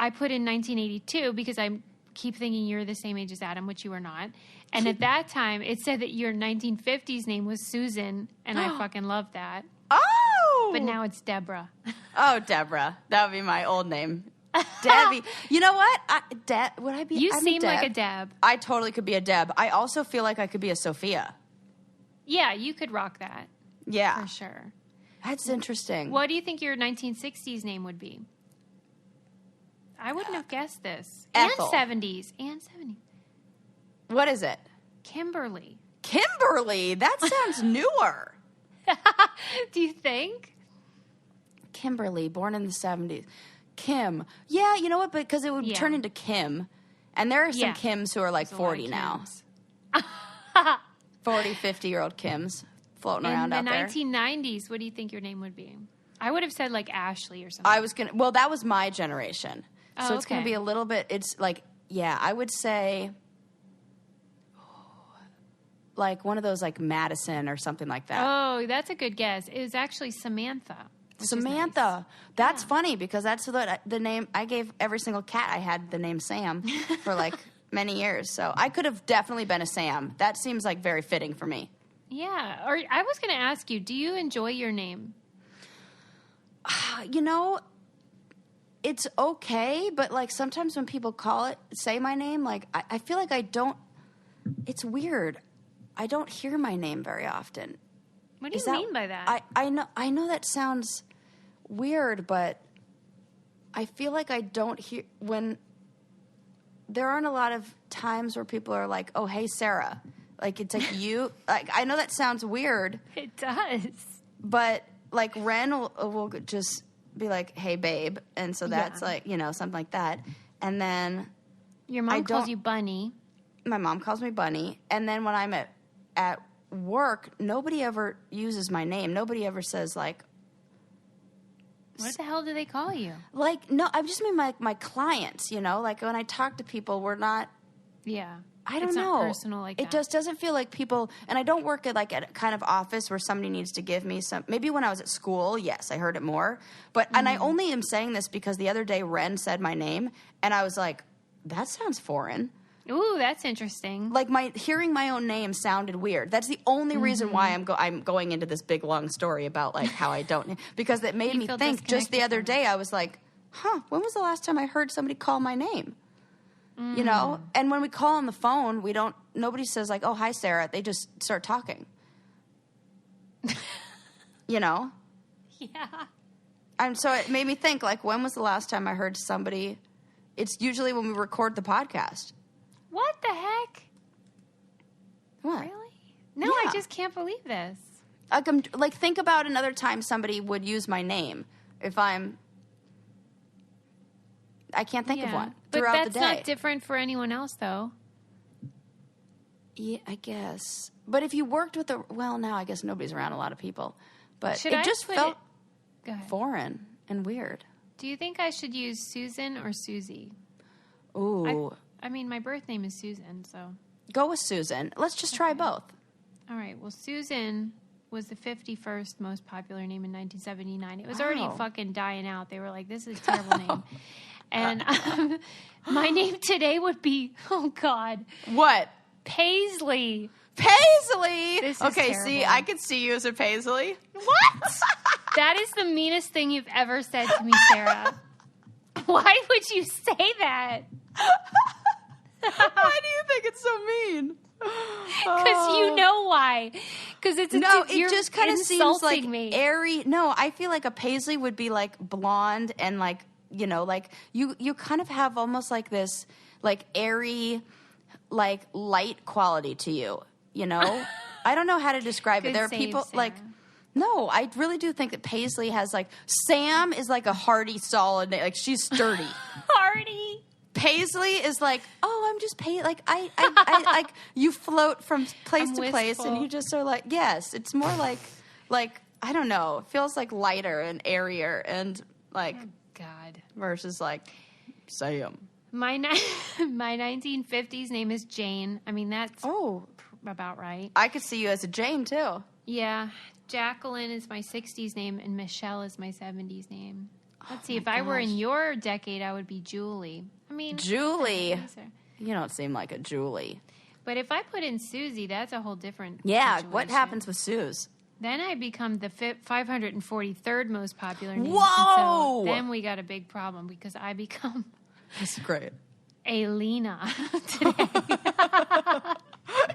Speaker 1: put in 1982 because I keep thinking you're the same age as Adam, which you are not. And at that time, it said that your 1950s name was Susan, and I fucking loved that.
Speaker 2: Oh!
Speaker 1: But now it's Deborah.
Speaker 2: Oh, Deborah. That would be my old name. Debbie. You know what? Would I be?
Speaker 1: You seem like a Deb.
Speaker 2: I totally could be a Deb. I also feel like I could be a Sophia.
Speaker 1: Yeah, you could rock that.
Speaker 2: Yeah.
Speaker 1: For sure.
Speaker 2: That's interesting.
Speaker 1: What do you think your 1960s name would be? I wouldn't have guessed this.
Speaker 2: Ethel.
Speaker 1: And 70s. And 70s.
Speaker 2: What is it?
Speaker 1: Kimberly.
Speaker 2: Kimberly? That sounds newer.
Speaker 1: Do you think?
Speaker 2: Kimberly, born in the 70s. Kim. Yeah, you know what? Because it would turn into Kim. And there are some Kims who are like 40 now. 40, 50-year-old Kims floating around out there.
Speaker 1: In the 1990s, what do you think your name would be? I would have said like Ashley or something.
Speaker 2: Well, that was my generation.
Speaker 1: Oh,
Speaker 2: so it's going to be a little bit, it's like, yeah, I would say like one of those like Madison or something like that.
Speaker 1: Oh, that's a good guess. It was actually Samantha.
Speaker 2: Samantha. Nice. That's funny because that's the name I gave every single cat I had the name Sam for like many years. So I could have definitely been a Sam. That seems like very fitting for me.
Speaker 1: Yeah. Or I was going to ask you, do you enjoy your name?
Speaker 2: You know, it's okay, but like sometimes when people say my name, like I feel like I don't, it's weird. I don't hear my name very often.
Speaker 1: What do you mean by that?
Speaker 2: I know that sounds weird, but I feel like I don't hear when there aren't a lot of times where people are like, "Oh, hey, Sarah." Like it's like you. Like I know that sounds weird.
Speaker 1: It does.
Speaker 2: But like Ren will just be like, "Hey, babe," and so that's like something like that. And then
Speaker 1: your mom calls you Bunny.
Speaker 2: My mom calls me Bunny, and then when I'm at work, nobody ever uses my name. Nobody ever says like,
Speaker 1: what the hell do they call you?
Speaker 2: Like, no, I just mean my clients, like when I talk to people, we're not.
Speaker 1: Yeah.
Speaker 2: I don't
Speaker 1: it's
Speaker 2: know.
Speaker 1: Not personal like that.
Speaker 2: It just doesn't feel like people, and I don't work at a kind of office where somebody needs to give me maybe when I was at school, yes, I heard it more. But, and I only am saying this because the other day Ren said my name, and I was like, that sounds foreign.
Speaker 1: Ooh, that's interesting.
Speaker 2: Like hearing my own name sounded weird. That's the only reason why I'm going into this big long story about like how I don't, because it made me think. Just the other day, I was like, when was the last time I heard somebody call my name? And when we call on the phone, nobody says like, "Oh, hi, Sarah." They just start talking.
Speaker 1: Yeah.
Speaker 2: And so it made me think like, when was the last time I heard somebody? It's usually when we record the podcast.
Speaker 1: What the heck?
Speaker 2: What?
Speaker 1: Really? No, I just can't believe this.
Speaker 2: Like, think about another time somebody would use my name. I can't think of one throughout the day.
Speaker 1: But that's not different for anyone else, though.
Speaker 2: Yeah, I guess. But if you worked with now I guess nobody's around a lot of people. But it just felt foreign and weird.
Speaker 1: Do you think I should use Susan or Susie?
Speaker 2: Ooh.
Speaker 1: I mean, my birth name is Susan, so.
Speaker 2: Go with Susan. Let's just try both.
Speaker 1: All right. Well, Susan was the 51st most popular name in 1979. It was already fucking dying out. They were like, this is a terrible name. And my name today would be, oh, God.
Speaker 2: What?
Speaker 1: Paisley.
Speaker 2: Paisley?
Speaker 1: This is
Speaker 2: okay,
Speaker 1: terrible.
Speaker 2: See, I could see you as a Paisley.
Speaker 1: What? That is the meanest thing you've ever said to me, Sarah. Why would you say that?
Speaker 2: Why do you think it's so mean?
Speaker 1: Because you know why. Because it's
Speaker 2: it just kind of seems like
Speaker 1: me.
Speaker 2: Airy. No, I feel like a Paisley would be like blonde and like like you kind of have almost like this like airy, like light quality to you. I don't know how to describe it. There are people
Speaker 1: Sarah.
Speaker 2: like. No, I really do think that Paisley has like Sam is like a hardy, solid, like she's sturdy.
Speaker 1: Hardy.
Speaker 2: Paisley is like, I'm just like I like you float from place to place, and you just are like, yes, it's more like I don't know, it feels like lighter and airier and like
Speaker 1: God
Speaker 2: versus like Sam.
Speaker 1: My 1950s name is Jane. I mean that's about right.
Speaker 2: I could see you as a Jane too.
Speaker 1: Yeah, Jacqueline is my 60s name, and Michelle is my 70s name. Let's see. If I were in your decade, I would be Julie. I mean,
Speaker 2: Julie. You don't seem like a Julie.
Speaker 1: But if I put in Susie, that's a whole different
Speaker 2: situation.
Speaker 1: What
Speaker 2: happens with Suze?
Speaker 1: Then I become the 543rd most popular name.
Speaker 2: Whoa!
Speaker 1: So then we got a big problem because I become...
Speaker 2: That's great.
Speaker 1: Alina today.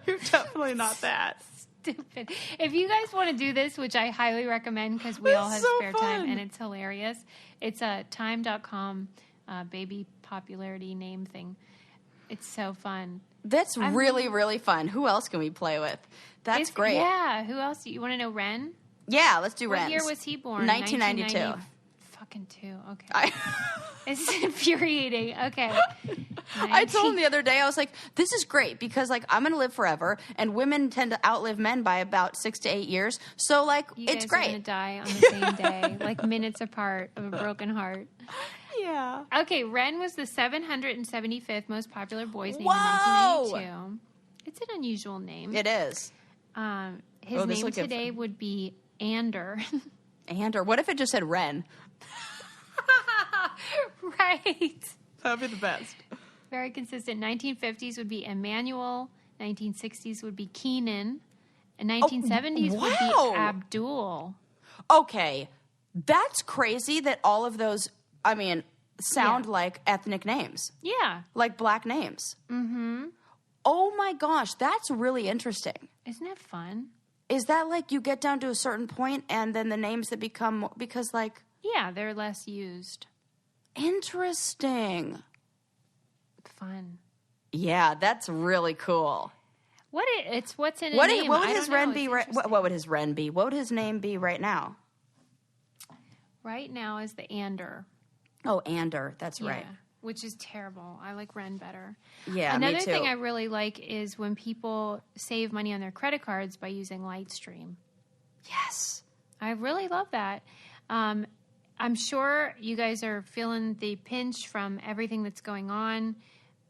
Speaker 2: You're definitely not that.
Speaker 1: Stupid. If you guys want to do this, which I highly recommend because we all have spare time and it's hilarious, it's a time.com baby popularity name thing. It's so fun.
Speaker 2: That's really, really fun. Who else can we play with? That's great.
Speaker 1: Yeah. Who else? You want to know Ren?
Speaker 2: Yeah, let's do Ren.
Speaker 1: What year was he born?
Speaker 2: 1992.
Speaker 1: Fucking 2. Okay. It's infuriating. Okay.
Speaker 2: I told him the other day, I was like, this is great because, like, I'm going to live forever, and women tend to outlive men by about 6 to 8 years. So, like, it's great.
Speaker 1: You guys are going to die on the same day, like minutes apart of a broken heart.
Speaker 2: Yeah.
Speaker 1: Okay, Ren was the 775th most popular boy's name in 1992. It's an unusual name.
Speaker 2: It is.
Speaker 1: His name today would be Ander.
Speaker 2: Ander. What if it just said Ren?
Speaker 1: Right.
Speaker 2: That would be the best.
Speaker 1: Very consistent. 1950s would be Emmanuel. 1960s would be Keenan. And 1970s would be Abdul.
Speaker 2: Okay. That's crazy that all of those, sound like ethnic names.
Speaker 1: Yeah.
Speaker 2: Like black names.
Speaker 1: Mm-hmm.
Speaker 2: Oh my gosh, that's really interesting.
Speaker 1: Isn't it fun?
Speaker 2: Is that like you get down to a certain point and then the names that become, because like...
Speaker 1: Yeah, they're less used.
Speaker 2: Interesting.
Speaker 1: Fun.
Speaker 2: Yeah, that's really cool.
Speaker 1: What's in a name?
Speaker 2: What would his Ren be? What would his Ren be? What would his name be right now?
Speaker 1: Right now is the Ander.
Speaker 2: Oh, Ander. That's right.
Speaker 1: Which is terrible. I like Ren better.
Speaker 2: Yeah,
Speaker 1: Another
Speaker 2: me too.
Speaker 1: thing I really like is when people save money on their credit cards by using Lightstream.
Speaker 2: Yes.
Speaker 1: I really love that. I'm sure you guys are feeling the pinch from everything that's going on,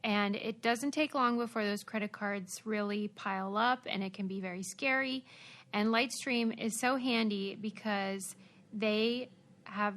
Speaker 1: and it doesn't take long before those credit cards really pile up, and it can be very scary. And Lightstream is so handy because they have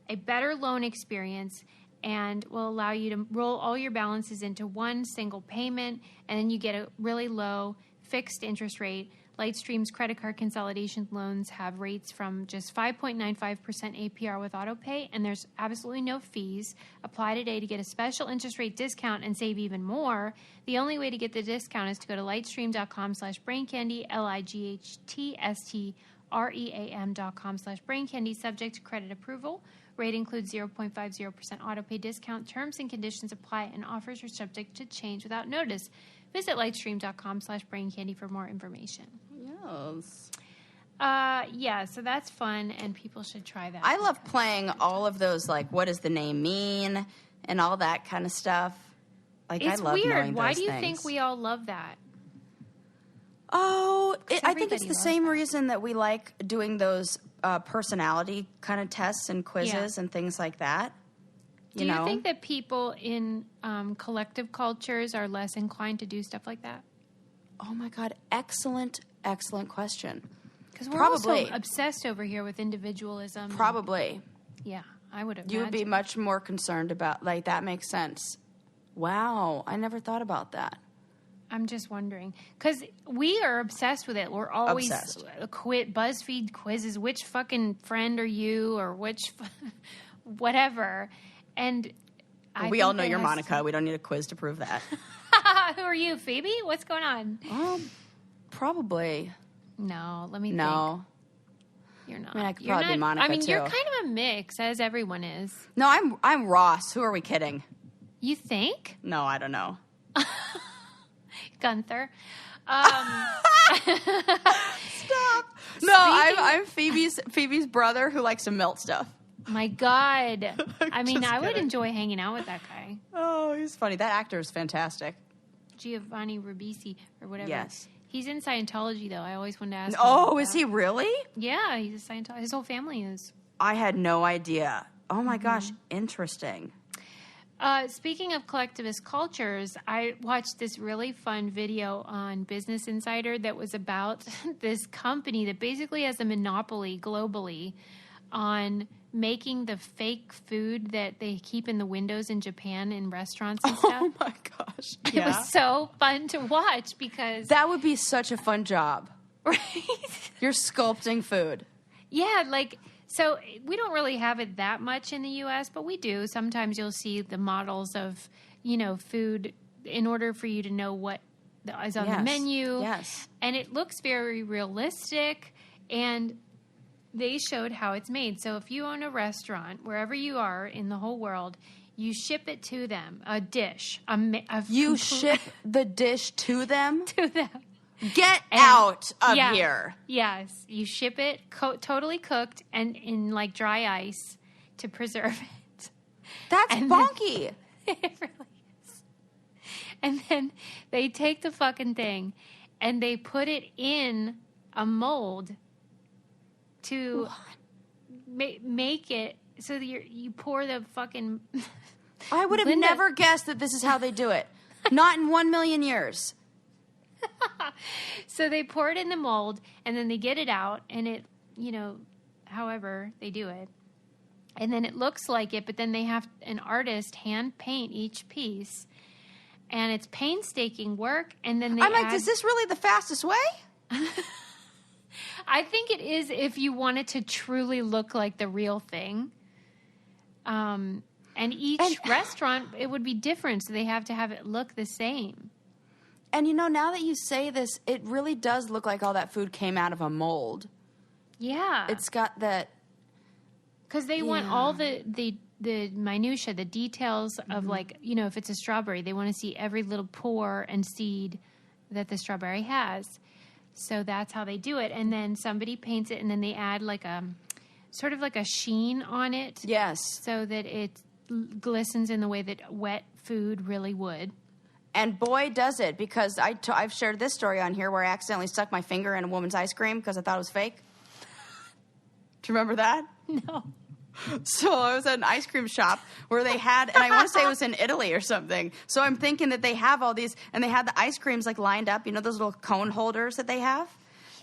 Speaker 1: a better loan experience and will allow you to roll all your balances into one single payment, and then you get a really low fixed interest rate. Lightstream's credit card consolidation loans have rates from just 5.95% APR with autopay, and there's absolutely no fees. Apply today to get a special interest rate discount and save even more. The only way to get the discount is to go to lightstream.com/braincandy, lightstream.com/braincandy, subject to credit approval. Rate includes 0.50% autopay discount. Terms and conditions apply, and offers are subject to change without notice. Visit lightstream.com/braincandy for more information.
Speaker 2: Yes.
Speaker 1: Yeah, so that's fun, and people should try that.
Speaker 2: I love playing all of those, like, what does the name mean, and all that kind of stuff. Like,
Speaker 1: it's
Speaker 2: I love
Speaker 1: weird.
Speaker 2: knowing
Speaker 1: Why
Speaker 2: those
Speaker 1: do you
Speaker 2: things.
Speaker 1: think we all love that?
Speaker 2: Oh, I think it's the same
Speaker 1: that.
Speaker 2: reason that we like doing those personality kind of tests and quizzes and things like that.
Speaker 1: Do you think that people in collective cultures are less inclined to do stuff like that?
Speaker 2: Oh, my God. Excellent question.
Speaker 1: Because we're also obsessed over here with individualism.
Speaker 2: Probably.
Speaker 1: Yeah, I would imagine.
Speaker 2: You would be much more concerned about, like, that makes sense. Wow. I never thought about that.
Speaker 1: I'm just wondering. Because we are obsessed with it. We're always BuzzFeed quizzes. Which fucking friend are you? Or which whatever. And
Speaker 2: we all know you're Monica. We don't need a quiz to prove that.
Speaker 1: Who are you, Phoebe? What's going on?
Speaker 2: Probably.
Speaker 1: No, let me think. You're not.
Speaker 2: I mean, I could probably be Monica, too.
Speaker 1: You're kind of a mix, as everyone is.
Speaker 2: No, I'm Ross. Who are we kidding?
Speaker 1: You think?
Speaker 2: No, I don't know.
Speaker 1: Gunther.
Speaker 2: Stop. No, I'm Phoebe's brother who likes to melt stuff.
Speaker 1: My God. I mean, I would enjoy hanging out with that guy.
Speaker 2: Oh, he's funny. That actor is fantastic.
Speaker 1: Giovanni Ribisi or whatever.
Speaker 2: Yes.
Speaker 1: He's in Scientology, though. I always wanted to ask him.
Speaker 2: Oh, is he really?
Speaker 1: Yeah, he's a Scientologist. His whole family is.
Speaker 2: I had no idea. Oh, my gosh. Interesting.
Speaker 1: Speaking of collectivist cultures, I watched this really fun video on Business Insider that was about this company that basically has a monopoly globally on making the fake food that they keep in the windows in Japan in restaurants and stuff.
Speaker 2: Oh my gosh.
Speaker 1: It was so fun to watch because...
Speaker 2: That would be such a fun job.
Speaker 1: Right?
Speaker 2: You're sculpting food.
Speaker 1: Yeah, like, so we don't really have it that much in the U.S., but we do. Sometimes you'll see the models of, food in order for you to know what is on the menu.
Speaker 2: Yes.
Speaker 1: And it looks very realistic, and they showed how it's made. So if you own a restaurant, wherever you are in the whole world, you ship it to them, a dish.
Speaker 2: You ship the dish to them?
Speaker 1: To them.
Speaker 2: Get out of here.
Speaker 1: Yes. You ship it totally cooked and in like dry ice to preserve it.
Speaker 2: That's bonky.
Speaker 1: It really is. And then they take the fucking thing and they put it in a mold to make it so that you pour the fucking...
Speaker 2: I would have never guessed that this is how they do it. Not in 1 million years.
Speaker 1: So they pour it in the mold, and then they get it out, and it, however they do it. And then it looks like it, but then they have an artist hand paint each piece. And it's painstaking work, and then
Speaker 2: I'm like, is this really the fastest way?
Speaker 1: I think it is if you want it to truly look like the real thing. And each restaurant, it would be different, so they have to have it look the same.
Speaker 2: And now that you say this, it really does look like all that food came out of a mold.
Speaker 1: Yeah.
Speaker 2: It's got that...
Speaker 1: Because they want all the minutia, the details of like, if it's a strawberry, they want to see every little pore and seed that the strawberry has. So that's how they do it. And then somebody paints it, and then they add like a sort of like a sheen on it.
Speaker 2: Yes.
Speaker 1: So that it glistens in the way that wet food really would.
Speaker 2: And boy, does it, because I've shared this story on here where I accidentally stuck my finger in a woman's ice cream because I thought it was fake. Do you remember that?
Speaker 1: No.
Speaker 2: So I was at an ice cream shop where they had, and I want to say it was in Italy or something. So I'm thinking that they have all these, and they had the ice creams like lined up, those little cone holders that they have?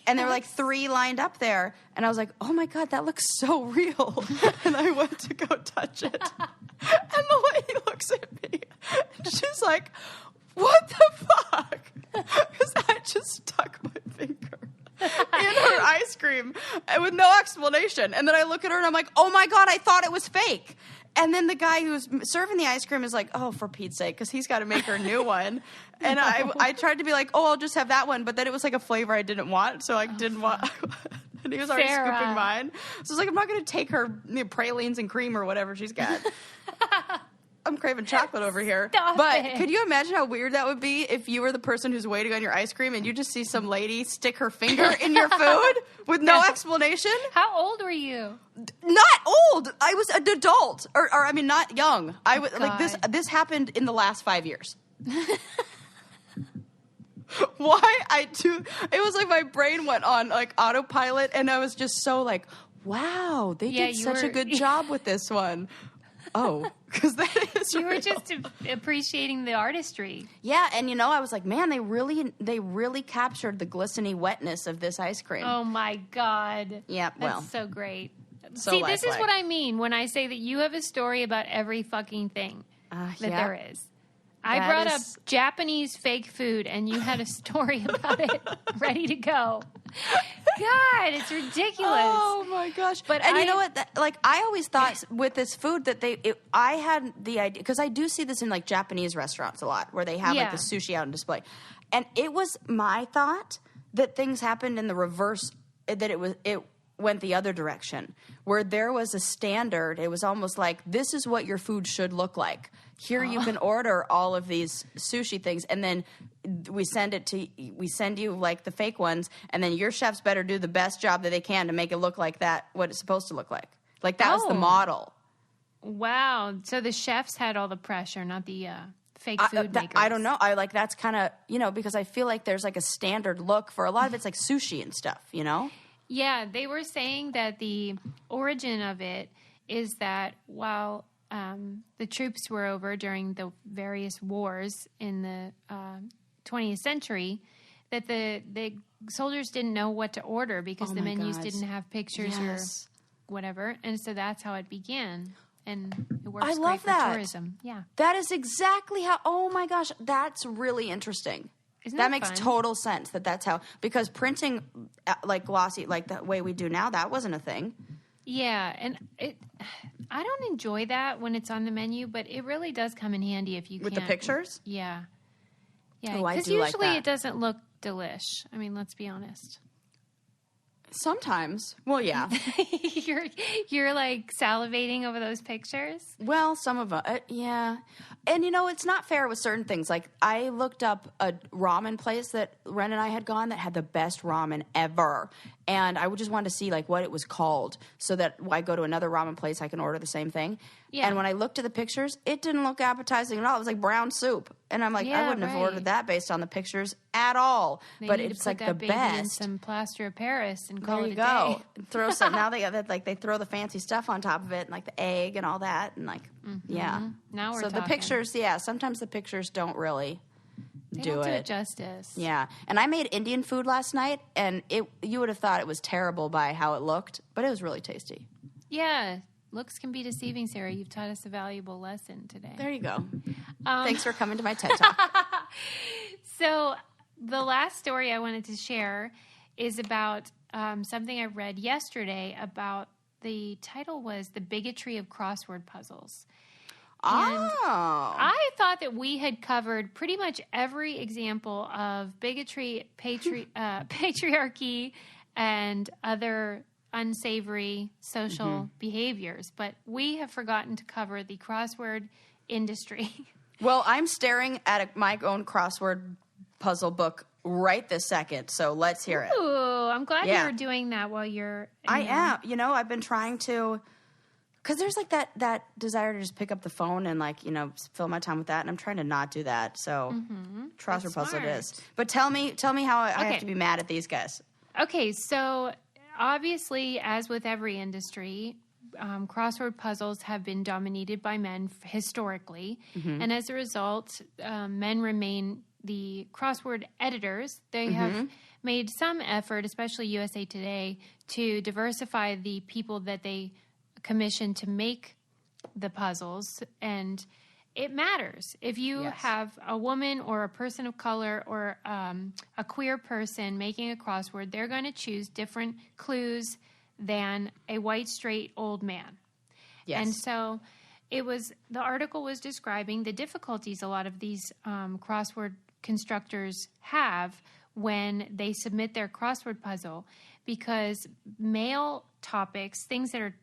Speaker 2: And there were like 3 lined up there. And I was like, oh my God, that looks so real. And I went to go touch it. And the lady looks at me. And she's like, what the fuck? Because I just stuck my finger in her ice cream with no explanation. And then I look at her and I'm like, oh my God, I thought it was fake. And then the guy who's serving the ice cream is like, oh, for Pete's sake, because he's got to make her a new one. And I tried to be like, oh, I'll just have that one. But then it was like a flavor I didn't want. So I didn't want. And he was already scooping mine. So I was like, I'm not going to take her pralines and cream or whatever she's got. I'm craving chocolate over here. But could you imagine how weird that would be if you were the person who's waiting on your ice cream and you just see some lady stick her finger in your food with no explanation?
Speaker 1: How old were you?
Speaker 2: Not old. I was an adult, or I mean, not young. I was like this. This happened in the last 5 years. Why I do? It was like my brain went on like autopilot, and I was just so like, wow, they did such a good job with this one. Oh, because that is
Speaker 1: you were just appreciating the artistry.
Speaker 2: Yeah, and I was like, man, they really captured the glistening wetness of this ice cream.
Speaker 1: Oh my God.
Speaker 2: Yeah, well,
Speaker 1: that's so great.
Speaker 2: So
Speaker 1: see, this is what I mean when I say that you have a story about every fucking thing that there is. I brought up Japanese fake food, and you had a story about it ready to go. God, it's ridiculous.
Speaker 2: Oh my gosh! But you know what? I always thought with this food that I had the idea, because I do see this in like Japanese restaurants a lot, where they have like the sushi out on display, and it was my thought that things happened in the reverse, that it went the other direction, where there was a standard. It was almost like, this is what your food should look like. Here you can order all of these sushi things, and then we send you like the fake ones, and then your chefs better do the best job that they can to make it look like that, what it's supposed to look like. Like that was the model.
Speaker 1: Wow. So the chefs had all the pressure, not the fake food makers.
Speaker 2: I don't know. That's kind of, because I feel like there's like a standard look for a lot of it's like sushi and stuff,
Speaker 1: Yeah, they were saying that the origin of it is that while the troops were over during the various wars in the 20th century, that the soldiers didn't know what to order because the menus didn't have pictures or whatever. And so that's how it began. And it works
Speaker 2: I love
Speaker 1: great for
Speaker 2: that.
Speaker 1: tourism. Yeah.
Speaker 2: That is exactly how, oh my gosh, that's really interesting.
Speaker 1: Isn't
Speaker 2: that
Speaker 1: that
Speaker 2: makes
Speaker 1: fun?
Speaker 2: total sense that's how, because printing like glossy, like the way we do now, that wasn't a thing.
Speaker 1: Yeah, and I don't enjoy that when it's on the menu, but it really does come in handy if you
Speaker 2: With the pictures?
Speaker 1: Yeah. Yeah,
Speaker 2: Oh, I
Speaker 1: because
Speaker 2: do like
Speaker 1: usually
Speaker 2: that.
Speaker 1: it doesn't look delish. I mean, let's be honest.
Speaker 2: Sometimes. Well, yeah.
Speaker 1: You're like salivating over those pictures?
Speaker 2: Well, some of them, yeah. And, it's not fair with certain things. Like, I looked up a ramen place that Ren and I had gone that had the best ramen ever. And I just wanted to see, like, what it was called so that when I go to another ramen place, I can order the same thing. Yeah. And when I looked at the pictures, it didn't look appetizing at all. It was like brown soup. And I'm like, I wouldn't have ordered that based on the pictures at all. But it's like the best.
Speaker 1: In some plaster of Paris and call
Speaker 2: there
Speaker 1: it
Speaker 2: you
Speaker 1: a
Speaker 2: go.
Speaker 1: day.
Speaker 2: Throw some. Now they got that, like they throw the fancy stuff on top of it, and like the egg and all that, and like yeah.
Speaker 1: Now we're
Speaker 2: so
Speaker 1: talking.
Speaker 2: the pictures, yeah. Sometimes the pictures don't really
Speaker 1: do it justice.
Speaker 2: Yeah. And I made Indian food last night, and you would have thought it was terrible by how it looked, but it was really tasty.
Speaker 1: Yeah. Looks can be deceiving, Sarah. You've taught us a valuable lesson today.
Speaker 2: There you go. Thanks for coming to my TED Talk.
Speaker 1: So the last story I wanted to share is about something I read yesterday about the title was The Bigotry of Crossword Puzzles. And I thought that we had covered pretty much every example of bigotry, patriarchy, and other unsavory social behaviors, but we have forgotten to cover the crossword industry.
Speaker 2: Well, I'm staring at my own crossword puzzle book right this second, so let's hear it.
Speaker 1: Ooh, I'm glad you were doing that while you're...
Speaker 2: I am. I've been trying to... Because there's like that desire to just pick up the phone and like, fill my time with that, and I'm trying to not do that, so crossword puzzle it is. But tell me how I have to be mad at these guys.
Speaker 1: Okay, so... Obviously, as with every industry, crossword puzzles have been dominated by men historically. And as a result, men remain the crossword editors. They have made some effort, especially USA Today, to diversify the people that they commission to make the puzzles. And it matters. If you have a woman or a person of color or a queer person making a crossword, they're going to choose different clues than a white, straight, old man. Yes. And so the article was describing the difficulties a lot of these crossword constructors have when they submit their crossword puzzle, because male topics, things that are,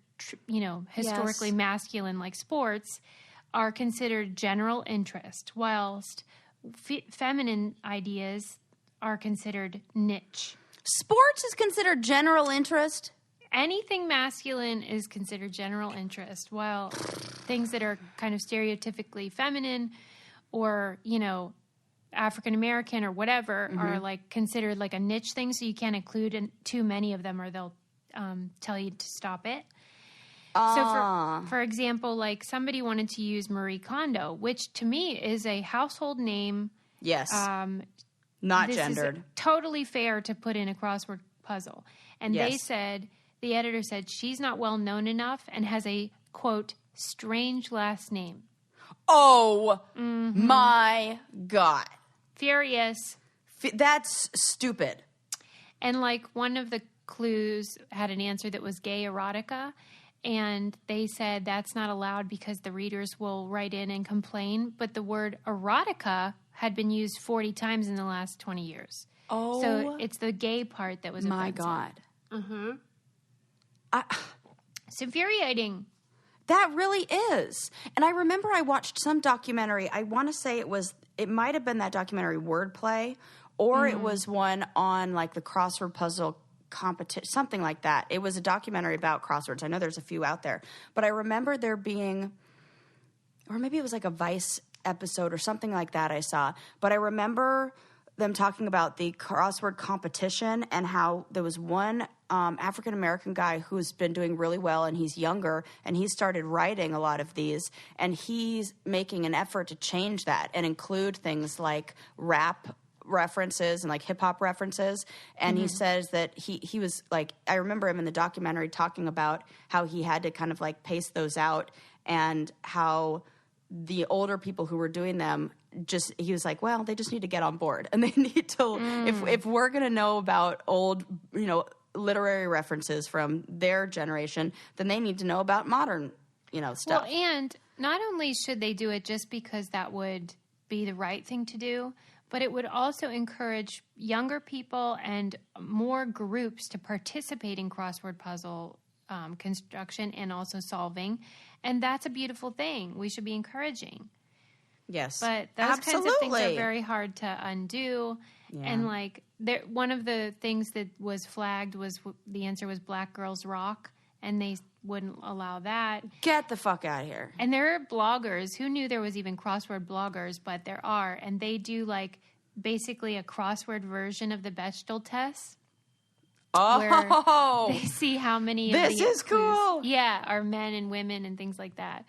Speaker 1: historically masculine like sports, are considered general interest, whilst feminine ideas are considered niche.
Speaker 2: Sports is considered general interest?
Speaker 1: Anything masculine is considered general interest, while things that are kind of stereotypically feminine or, African American or whatever are like considered like a niche thing, so you can't include too many of them or they'll tell you to stop it. So, for example, like somebody wanted to use Marie Kondo, which to me is a household name.
Speaker 2: Yes. Not
Speaker 1: this
Speaker 2: gendered.
Speaker 1: Is totally fair to put in a crossword puzzle. And the editor said, she's not well known enough and has a, quote, strange last name.
Speaker 2: Oh, my God.
Speaker 1: Furious.
Speaker 2: That's stupid.
Speaker 1: And like one of the clues had an answer that was gay erotica. And they said that's not allowed because the readers will write in and complain. But the word erotica had been used 40 times in the last 20 years. Oh. So it's the gay part that was offensive.
Speaker 2: My God.
Speaker 1: It's infuriating.
Speaker 2: That really is. And I remember I watched some documentary. I want to say it might have been that documentary Wordplay, or it was one on like the crossword puzzle competition, something like that. It was a documentary about crosswords. I know there's a few out there, but I remember there being, or maybe it was like a Vice episode or something like that I saw, but I remember them talking about the crossword competition and how there was one African-American guy who's been doing really well, and he's younger, and he started writing a lot of these, and he's making an effort to change that and include things like rap references and like hip hop references. And he says that he was like, I remember him in the documentary talking about how he had to kind of like pace those out, and how the older people who were doing them he was like, well, they just need to get on board, and they need to, if we're going to know about old, literary references from their generation, then they need to know about modern, stuff.
Speaker 1: Well, and not only should they do it just because that would be the right thing to do, but it would also encourage younger people and more groups to participate in crossword puzzle construction and also solving. And that's a beautiful thing. We should be encouraging.
Speaker 2: Yes.
Speaker 1: But those kinds of things are very hard to undo. Yeah. And like one of the things that was flagged was the answer was Black Girls Rock, and they wouldn't allow that.
Speaker 2: Get the fuck out of here.
Speaker 1: And there are bloggers. Who knew there was even crossword bloggers? But there are. And they do like basically a crossword version of the Bechdel test.
Speaker 2: Oh,
Speaker 1: where they see how many
Speaker 2: of
Speaker 1: these
Speaker 2: is
Speaker 1: clues,
Speaker 2: cool.
Speaker 1: Yeah, are men and women and things like that.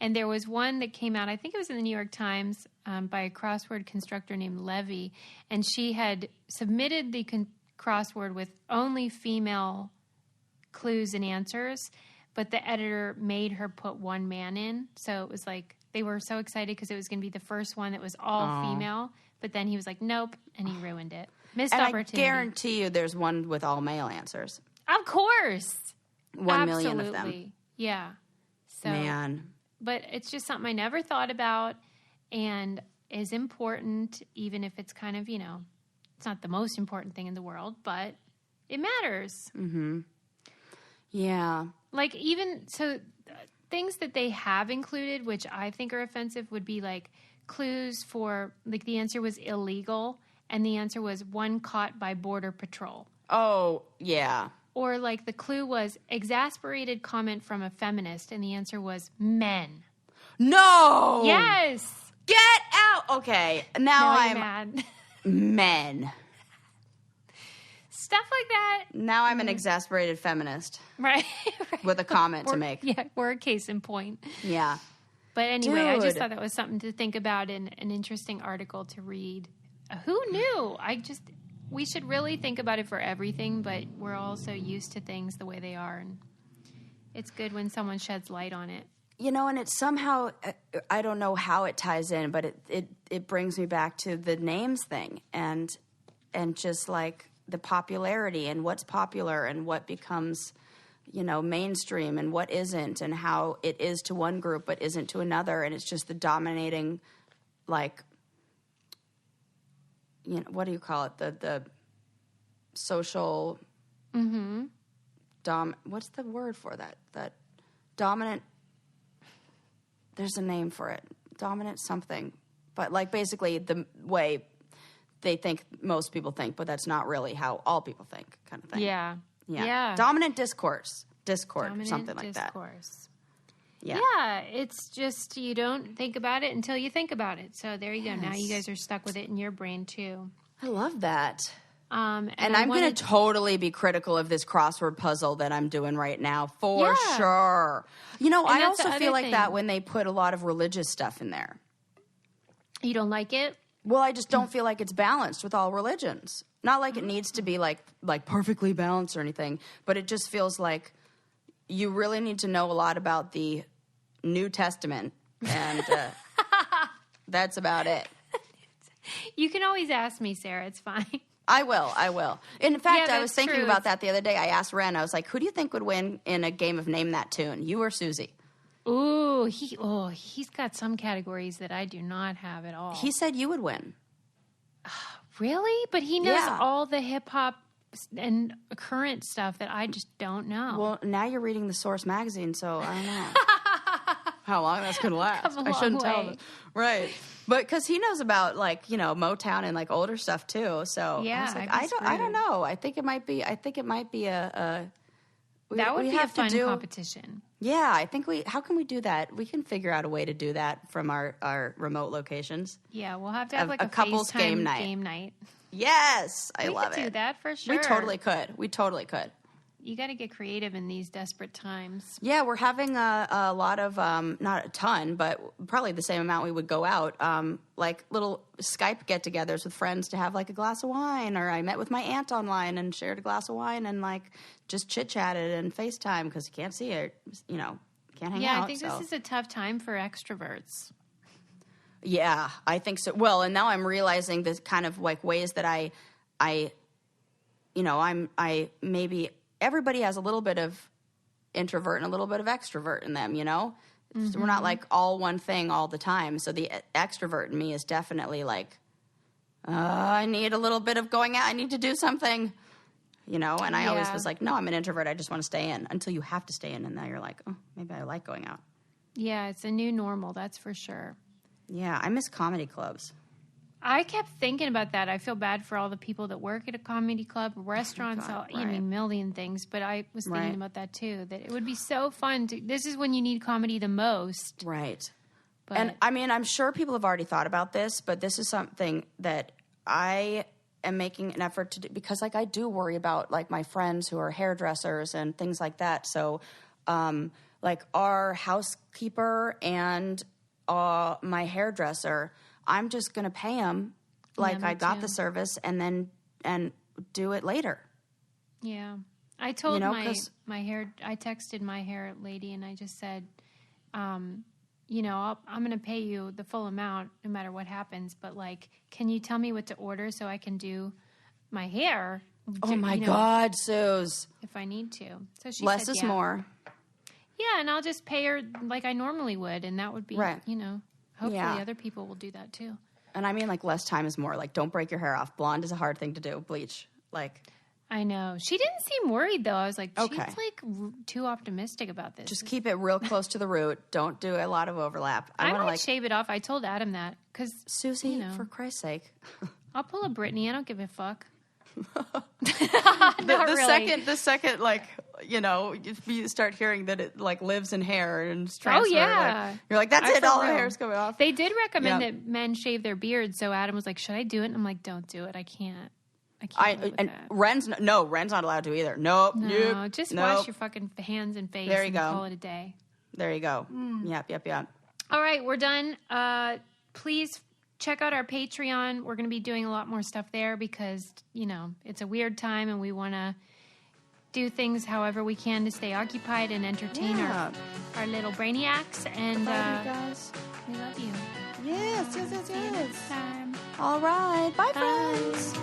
Speaker 1: And there was one that came out, I think it was in the New York Times, by a crossword constructor named Levy, and she had submitted the crossword with only female clues and answers, but the editor made her put one man in. So it was like they were so excited because it was going to be the first one that was all female, but then he was like, nope, and he ruined it. Missed opportunity.
Speaker 2: I guarantee you there's one with all male answers.
Speaker 1: Of course.
Speaker 2: 1 million of them.
Speaker 1: Yeah. So,
Speaker 2: man.
Speaker 1: But it's just something I never thought about and is important, even if it's kind of, it's not the most important thing in the world, but it matters.
Speaker 2: Mm-hmm. Yeah.
Speaker 1: Like things that they have included, which I think are offensive, would be like clues for, like the answer was illegal, and the answer was one caught by Border Patrol.
Speaker 2: Oh, yeah.
Speaker 1: Or like the clue was exasperated comment from a feminist, and the answer was men.
Speaker 2: No!
Speaker 1: Yes!
Speaker 2: Get out! Okay, now I'm
Speaker 1: mad.
Speaker 2: Men.
Speaker 1: Stuff like that.
Speaker 2: Now I'm an exasperated feminist.
Speaker 1: Right.
Speaker 2: With a comment to make.
Speaker 1: Yeah, we're a case in point.
Speaker 2: Yeah.
Speaker 1: But anyway, I just thought that was something to think about and an interesting article to read. Who knew? We should really think about it for everything, but we're all so used to things the way they are, and it's good when someone sheds light on it.
Speaker 2: And it's somehow, I don't know how it ties in, but it brings me back to the names thing and just like the popularity and what's popular and what becomes, mainstream and what isn't, and how it is to one group but isn't to another, and it's just the dominating, like, what do you call it? The social what's the word for that? That dominant, there's a name for it. Dominant something. But like basically the way they think most people think, but that's not really how all people think, kind of thing.
Speaker 1: Yeah.
Speaker 2: Dominant discourse, something like that.
Speaker 1: Yeah, it's just you don't think about it until you think about it. So there you go. Now you guys are stuck with it in your brain too.
Speaker 2: I love that.
Speaker 1: And
Speaker 2: I'm going to totally be critical of this crossword puzzle that I'm doing right now, for sure. I also feel like that when they put a lot of religious stuff in there.
Speaker 1: You don't like it?
Speaker 2: Well, I just don't feel like it's balanced with all religions. Not like it needs to be like perfectly balanced or anything, but it just feels like you really need to know a lot about the New Testament, and that's about it.
Speaker 1: You can always ask me, Sarah. It's fine.
Speaker 2: I will. In fact, I was thinking about that the other day. I asked Ren, I was like, who do you think would win in a game of Name That Tune, you or Susie?
Speaker 1: Ooh, he's got some categories that I do not have at all.
Speaker 2: He said you would win.
Speaker 1: Really? But he knows all the hip-hop and current stuff that I just don't know.
Speaker 2: Well, now you're reading the Source magazine, so I don't know how long that's going to last.
Speaker 1: I shouldn't tell him.
Speaker 2: Right. But because he knows about Motown and older stuff too. So
Speaker 1: yeah,
Speaker 2: I was like, I don't know. I think it might be a
Speaker 1: that would be a fun competition.
Speaker 2: Yeah, I think how can we do that? We can figure out a way to do that from our remote locations.
Speaker 1: Yeah, we'll have to have a
Speaker 2: couple's
Speaker 1: FaceTime
Speaker 2: game night.
Speaker 1: Yes,
Speaker 2: I love it.
Speaker 1: We could do that for sure.
Speaker 2: We totally could.
Speaker 1: you got to get creative in these desperate times.
Speaker 2: Yeah, we're having a lot of, not a ton, but probably the same amount we would go out, like little Skype get-togethers with friends to have like a glass of wine, or I met with my aunt online and shared a glass of wine and like just chit-chatted and FaceTime because you can't see it, you know, can't hang out.
Speaker 1: Yeah, I think this is a tough time for extroverts.
Speaker 2: Yeah, I think so. Well, and now I'm realizing the kind of like ways that I maybe everybody has a little bit of introvert and a little bit of extrovert in them, you know? So we're not like all one thing all the time. So the extrovert in me is definitely like, I need a little bit of going out. I need to do something, you know? And I always was like, no, I'm an introvert. I just want to stay in, until you have to stay in. And now you're like, oh, maybe I like going out.
Speaker 1: Yeah, it's a new normal. That's for sure.
Speaker 2: Yeah, I miss comedy clubs.
Speaker 1: I kept thinking about that. I feel bad for all the people that work at a comedy club, restaurants, a million things. But I was thinking about that too, that it would be so fun. This is when you need comedy the most.
Speaker 2: Right. But, and I mean, I'm sure people have already thought about this, but this is something that I am making an effort to do, because like I do worry about like my friends who are hairdressers and things like that. So like our housekeeper and my hairdresser, I'm just going to pay them like I got the service and do it later.
Speaker 1: Yeah. I told my hair, I texted my hair lady and I just said, I'm going to pay you the full amount no matter what happens. But like, can you tell me what to order so I can do my hair?
Speaker 2: Oh my God, Suze.
Speaker 1: If I need to. So she
Speaker 2: Less
Speaker 1: said,
Speaker 2: is more.
Speaker 1: Yeah. And I'll just pay her like I normally would. And that would be, hopefully other people will do that too.
Speaker 2: And I mean, like, less time is more. Like, don't break your hair off. Blonde is a hard thing to do. Bleach. Like.
Speaker 1: I know. She didn't seem worried, though. I was like, she's, like, too optimistic about this.
Speaker 2: Just keep it real close to the root. Don't do a lot of overlap.
Speaker 1: I might shave it off. I told Adam that. Because,
Speaker 2: Susie, for Christ's sake.
Speaker 1: I'll pull a Britney. I don't give a fuck.
Speaker 2: The second, like, if you start hearing that it like lives in hair and it's transferred, you're like, that's it, all the hair's coming off.
Speaker 1: They did recommend that men shave their beards, so Adam was like, should I do it? And I'm like, don't do it. I can't.
Speaker 2: Ren's not allowed to either. Nope.
Speaker 1: Just wash your fucking hands and face and call it a day.
Speaker 2: There you go. Yep.
Speaker 1: All right, we're done. Please check out our Patreon. We're going to be doing a lot more stuff there because, it's a weird time and we want to do things however we can to stay occupied and entertain our little brainiacs. And
Speaker 2: love you guys.
Speaker 1: We love you.
Speaker 2: Yes.
Speaker 1: See you next time.
Speaker 2: All right. Bye, friends.